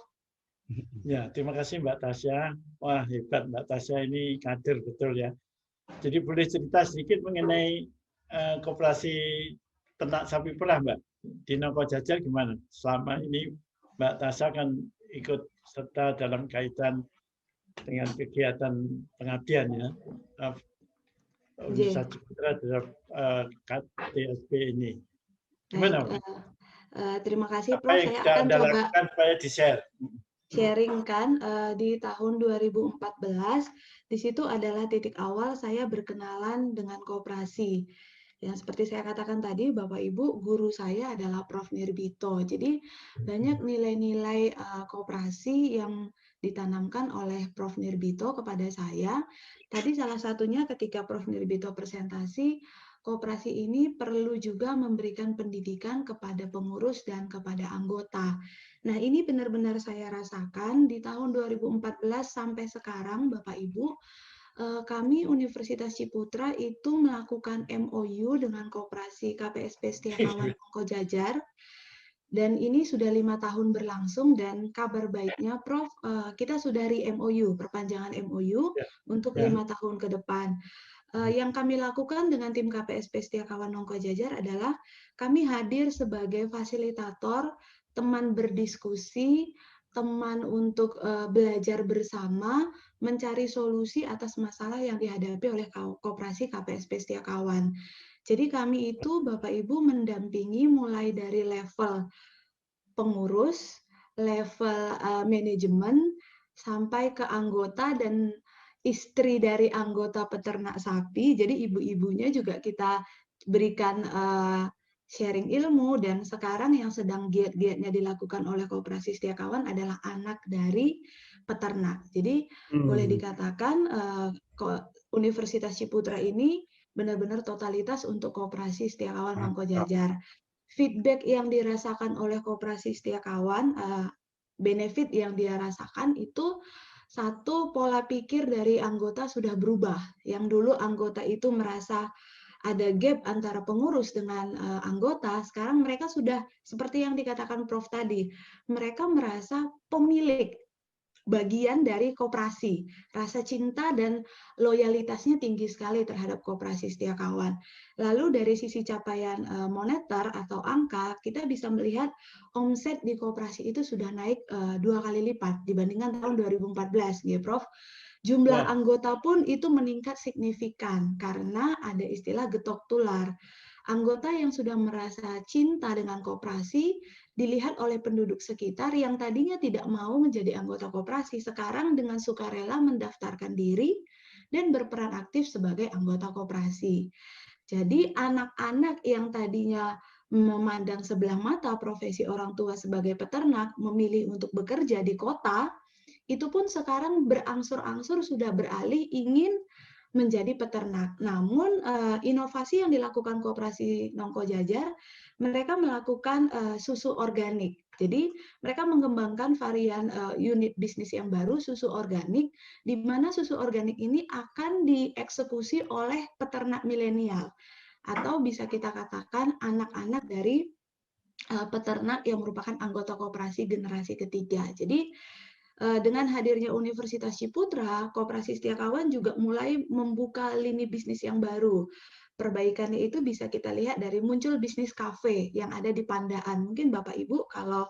Ya, terima kasih Mbak Tasya. Wah, hebat Mbak Tasya ini kader betul ya. Jadi boleh cerita sedikit mengenai koperasi ternak sapi perah, Mbak. Di Nongko Jajar gimana? Selama ini Mbak Tasya kan ikut serta dalam kaitan dengan kegiatan pengabdian ya. Universitas Ciputra terhadap KTSP ini. Gimana? Terima kasih, Prof. Saya akan coba supaya di-share. Sharingkan di tahun 2014. Di situ adalah titik awal saya berkenalan dengan koperasi. Yang seperti saya katakan tadi, Bapak Ibu, guru saya adalah Prof. Nirbito. Jadi banyak nilai-nilai koperasi yang ditanamkan oleh Prof. Nirbito kepada saya. Tadi salah satunya ketika Prof. Nirbito presentasi, koperasi ini perlu juga memberikan pendidikan kepada pengurus dan kepada anggota. Nah, ini benar-benar saya rasakan di tahun 2014 sampai sekarang, Bapak Ibu, kami Universitas Ciputra itu melakukan MOU dengan koperasi KPSP Setiakawan Nongko Jajar. Dan ini sudah 5 tahun berlangsung dan kabar baiknya, Prof, kita sudah MOU, perpanjangan MOU untuk 5 tahun ke depan. Yang kami lakukan dengan tim KPSP Setiakawan Nongko Jajar adalah kami hadir sebagai fasilitator, teman berdiskusi, teman untuk belajar bersama, mencari solusi atas masalah yang dihadapi oleh koperasi KPSP Setiakawan. Jadi kami itu Bapak Ibu mendampingi mulai dari level pengurus, level manajemen, sampai ke anggota dan istri dari anggota peternak sapi. Jadi ibu-ibunya juga kita berikan sharing ilmu, dan sekarang yang sedang giat-giatnya dilakukan oleh Koperasi Setia Kawan adalah anak dari peternak. Jadi boleh dikatakan Universitas Ciputra ini benar-benar totalitas untuk Koperasi Setia Kawan Nongko Jajar. Feedback yang dirasakan oleh Koperasi Setia Kawan, benefit yang dia rasakan itu, satu, pola pikir dari anggota sudah berubah. Yang dulu anggota itu merasa ada gap antara pengurus dengan anggota, sekarang mereka sudah seperti yang dikatakan Prof tadi, mereka merasa pemilik bagian dari koperasi. Rasa cinta dan loyalitasnya tinggi sekali terhadap Koperasi Setia Kawan. Lalu dari sisi capaian moneter atau angka, kita bisa melihat omset di koperasi itu sudah naik 2 kali lipat dibandingkan tahun 2014, ya Prof. Jumlah anggota pun itu meningkat signifikan karena ada istilah getok tular. Anggota yang sudah merasa cinta dengan koperasi dilihat oleh penduduk sekitar yang tadinya tidak mau menjadi anggota koperasi, sekarang dengan sukarela mendaftarkan diri dan berperan aktif sebagai anggota koperasi. Jadi anak-anak yang tadinya memandang sebelah mata profesi orang tua sebagai peternak, memilih untuk bekerja di kota, itu pun sekarang berangsur-angsur sudah beralih ingin menjadi peternak. Namun inovasi yang dilakukan Koperasi Nongko Jajar, mereka melakukan susu organik. Jadi mereka mengembangkan varian unit bisnis yang baru, susu organik, di mana susu organik ini akan dieksekusi oleh peternak milenial, atau bisa kita katakan anak-anak dari peternak yang merupakan anggota koperasi generasi ketiga. Jadi dengan hadirnya Universitas Ciputra, Koperasi Setia Kawan juga mulai membuka lini bisnis yang baru. Perbaikannya itu bisa kita lihat dari muncul bisnis kafe yang ada di Pandaan. Mungkin Bapak Ibu kalau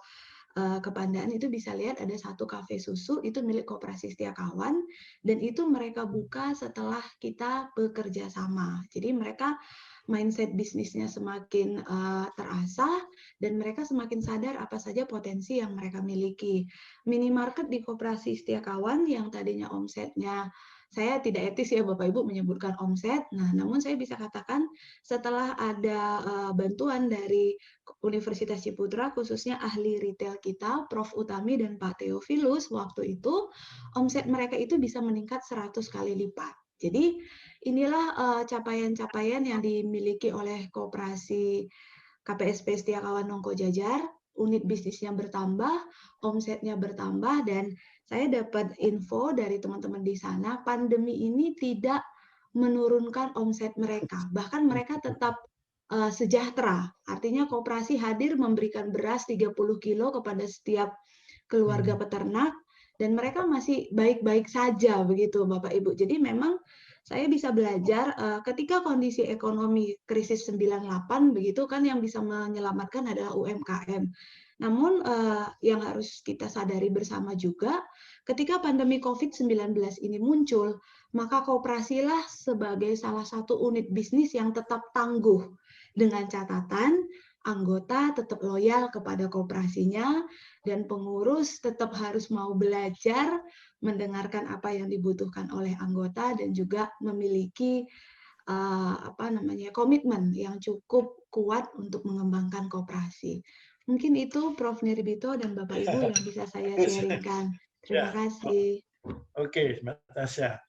ke Pandaan itu bisa lihat ada satu kafe susu, itu milik Koperasi Setia Kawan, dan itu mereka buka setelah kita bekerja sama. Jadi mereka mindset bisnisnya semakin terasah dan mereka semakin sadar apa saja potensi yang mereka miliki. Minimarket di Koperasi Setia Kawan yang tadinya omsetnya, saya tidak etis ya Bapak Ibu menyebutkan omset, nah namun saya bisa katakan setelah ada bantuan dari Universitas Ciputra, khususnya ahli retail kita, Prof. Utami dan Pak Theophilus, waktu itu omset mereka itu bisa meningkat 100 kali lipat. Jadi inilah capaian-capaian yang dimiliki oleh Koperasi KPSP Setia Kawan Nongko Jajar, unit bisnisnya bertambah, omsetnya bertambah, dan saya dapat info dari teman-teman di sana, pandemi ini tidak menurunkan omset mereka, bahkan mereka tetap sejahtera. Artinya koperasi hadir memberikan beras 30 kilo kepada setiap keluarga peternak, dan mereka masih baik-baik saja begitu Bapak Ibu. Jadi memang saya bisa belajar ketika kondisi ekonomi krisis 98 begitu kan, yang bisa menyelamatkan adalah UMKM. Namun yang harus kita sadari bersama juga, ketika pandemi COVID-19 ini muncul, maka kooperasilah sebagai salah satu unit bisnis yang tetap tangguh, dengan catatan anggota tetap loyal kepada kooperasinya, dan pengurus tetap harus mau belajar, mendengarkan apa yang dibutuhkan oleh anggota, dan juga memiliki komitmen yang cukup kuat untuk mengembangkan koperasi. Mungkin itu Prof. Nirbito dan Bapak Ibu yang bisa saya sharingkan. Terima kasih. Oke, Mbak Tasya.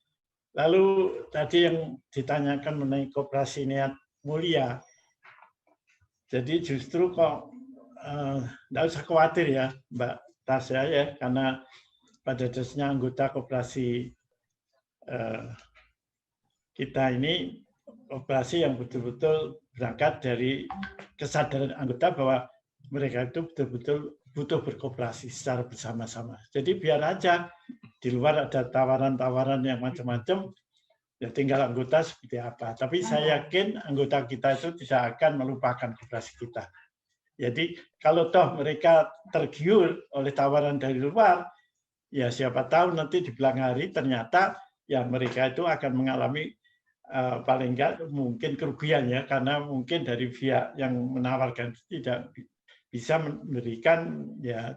Lalu tadi yang ditanyakan mengenai koperasi niat mulia. Jadi justru kok tidak usah khawatir ya Mbak Tasya ya, karena pada dasarnya anggota koperasi kita ini koperasi yang betul-betul berangkat dari kesadaran anggota bahwa mereka itu betul-betul butuh berkooperasi secara bersama-sama. Jadi biar aja di luar ada tawaran-tawaran yang macam-macam, ya tinggal anggota seperti apa. Tapi saya yakin anggota kita itu tidak akan melupakan koperasi kita. Jadi kalau toh mereka tergiur oleh tawaran dari luar, ya siapa tahu nanti di belakang hari ternyata ya mereka itu akan mengalami paling enggak mungkin kerugian ya, karena mungkin dari pihak yang menawarkan tidak bisa memberikan ya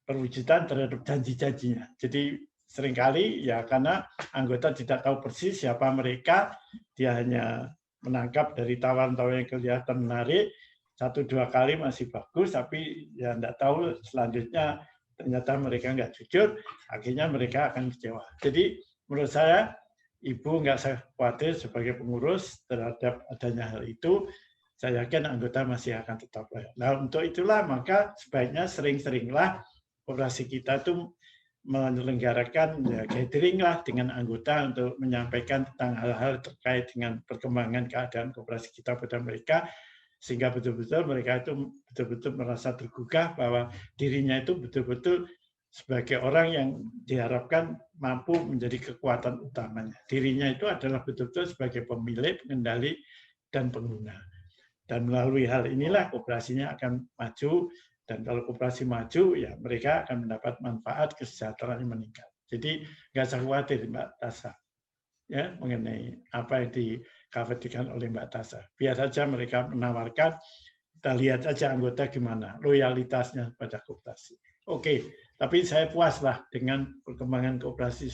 perwujudan terhadap janji-janjinya. Jadi seringkali ya karena anggota tidak tahu persis siapa mereka, dia hanya menangkap dari tawaran-tawaran yang kelihatan menarik, 1-2 kali masih bagus, tapi ya enggak tahu selanjutnya ternyata mereka nggak jujur, akhirnya mereka akan kecewa. Jadi menurut saya, Ibu nggak usah khawatir sebagai pengurus terhadap adanya hal itu. Saya yakin anggota masih akan tetap loyal. Nah, untuk itulah maka sebaiknya sering-seringlah koperasi kita itu menyelenggarakan ya, gathering lah dengan anggota untuk menyampaikan tentang hal-hal terkait dengan perkembangan keadaan koperasi kita pada mereka, sehingga betul-betul mereka itu betul-betul merasa tergugah bahwa dirinya itu betul-betul sebagai orang yang diharapkan mampu menjadi kekuatan utamanya. Dirinya itu adalah betul-betul sebagai pemilik, pengendali, dan pengguna. Dan melalui hal inilah koperasinya akan maju, dan kalau koperasi maju, ya mereka akan mendapat manfaat, kesejahteraan yang meningkat. Jadi nggak usah khawatir Mbak Tasha ya mengenai apa yang dikhawatirkan oleh Mbak Tasha. Biar saja mereka menawarkan, kita lihat aja anggota gimana loyalitasnya pada koperasi. Oke, tapi saya puaslah dengan perkembangan koperasi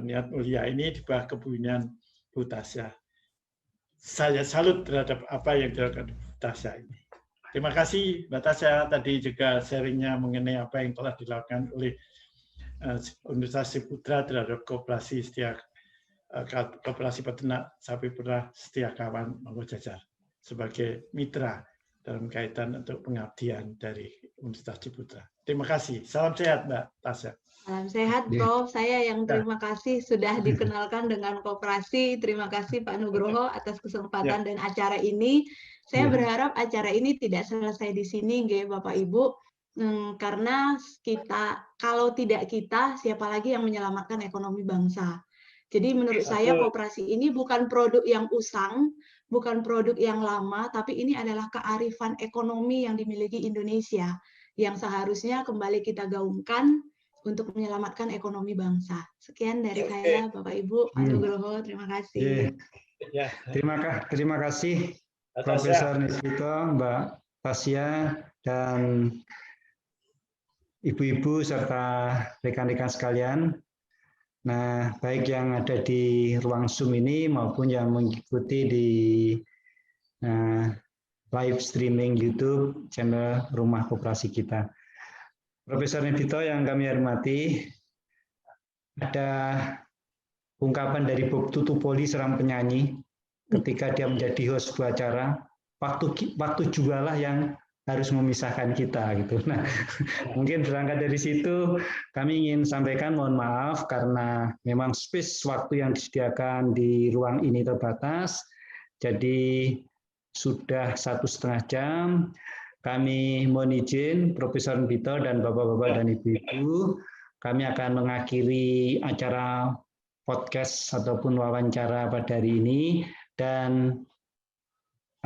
Niat Mulia ini di bawah kepemimpinan Bu Tasha. Saya salut terhadap apa yang dilakukan Bu Tasha ini. Terima kasih Mbak Tasha, tadi juga sharingnya mengenai apa yang telah dilakukan oleh Universitas Ciputra terhadap koperasi peternak sapi perah Setia Kawan Mangko Jajar sebagai mitra dalam kaitan untuk pengabdian dari Universitas Ciputra. Terima kasih. Salam sehat Mbak Tasha. Salam sehat, Prof. Saya yang terima kasih sudah dikenalkan dengan koperasi. Terima kasih Pak Nugroho atas kesempatan dan acara ini. Saya berharap acara ini tidak selesai di sini, Bapak Ibu, karena kalau tidak kita, siapa lagi yang menyelamatkan ekonomi bangsa. Jadi menurut saya koperasi ini bukan produk yang usang, bukan produk yang lama, tapi ini adalah kearifan ekonomi yang dimiliki Indonesia, yang seharusnya kembali kita gaungkan untuk menyelamatkan ekonomi bangsa. Sekian dari saya, Bapak Ibu, Pak Nugroho, terima kasih. Terima kasih Profesor Nisvito, Mbak Tasya, dan ibu-ibu serta rekan-rekan sekalian. Nah, baik yang ada di ruang Zoom ini maupun yang mengikuti di live streaming YouTube channel Rumah Koperasi kita. Profesor Nisvito yang kami hormati, ada ungkapan dari Bob Tutupoli, seorang penyanyi, ketika dia menjadi host sebuah acara, waktu jualah yang harus memisahkan kita gitu. Nah, mungkin berangkat dari situ kami ingin sampaikan mohon maaf karena memang space waktu yang disediakan di ruang ini terbatas. Jadi sudah 1,5 jam. Kami mohon izin Profesor Nisvito dan Bapak-bapak dan Ibu-ibu, kami akan mengakhiri acara podcast ataupun wawancara pada hari ini, dan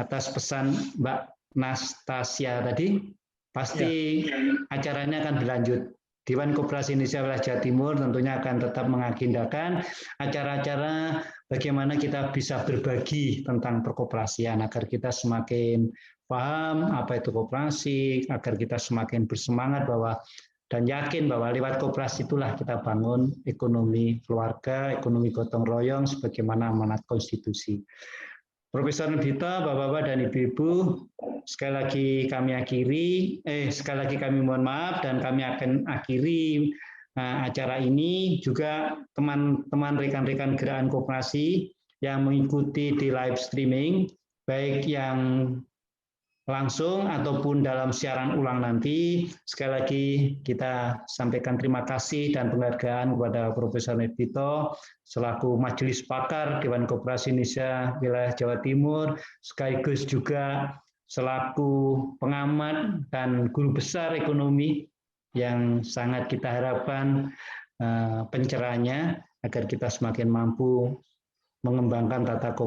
atas pesan Mbak Nastasia tadi, pasti acaranya akan berlanjut. Dewan Koperasi Indonesia Wilayah Jawa Timur tentunya akan tetap mengagendakan acara-acara bagaimana kita bisa berbagi tentang perkoperasian agar kita semakin paham apa itu koperasi, agar kita semakin bersemangat bahwa dan yakin bahwa lewat koperasi itulah kita bangun ekonomi keluarga, ekonomi gotong royong sebagaimana amanat konstitusi. Profesor Nisvito, Bapak-bapak dan Ibu-ibu, sekali lagi kami mohon maaf dan kami akan akhiri acara ini. Juga teman-teman rekan-rekan gerakan koperasi yang mengikuti di live streaming, baik yang langsung ataupun dalam siaran ulang nanti, sekali lagi kita sampaikan terima kasih dan penghargaan kepada Profesor Nisvito selaku Majelis Pakar Dewan Koperasi Indonesia Wilayah Jawa Timur, sekaligus juga selaku pengamat dan guru besar ekonomi yang sangat kita harapkan pencerahannya agar kita semakin mampu mengembangkan tata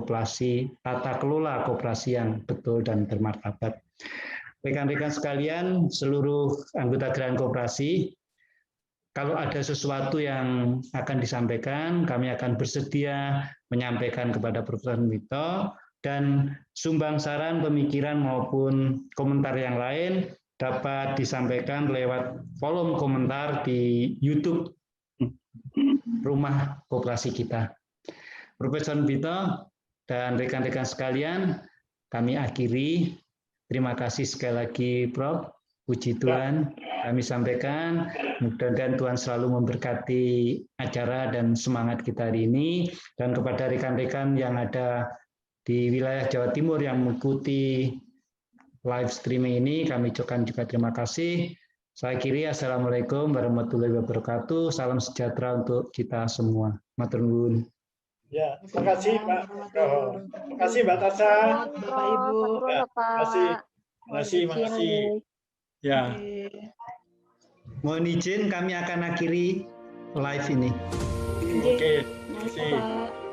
kelola koperasi yang betul dan bermartabat. Rekan-rekan sekalian, seluruh anggota gerakan koperasi, kalau ada sesuatu yang akan disampaikan, kami akan bersedia menyampaikan kepada Profesor Nisvito, dan sumbang saran, pemikiran maupun komentar yang lain dapat disampaikan lewat kolom komentar di YouTube Rumah Koperasi kita. Profesor Nisvito, Dan rekan-rekan sekalian, kami akhiri. Terima kasih sekali lagi Prof. Puji Tuhan kami sampaikan. Mudah-mudahan Tuhan selalu memberkati acara dan semangat kita hari ini. Dan kepada rekan-rekan yang ada di wilayah Jawa Timur yang mengikuti live streaming ini, kami ucapkan juga terima kasih. Saya akhiri, Assalamualaikum warahmatullahi wabarakatuh. Salam sejahtera untuk kita semua. Matur nuwun. Ya, terima kasih Pak. Terima kasih Mbak Tasha. Bapak Ibu. Ya, terima kasih. Ya. Mohon izin kami akan akhiri live ini. Oke. Terima kasih, Pak.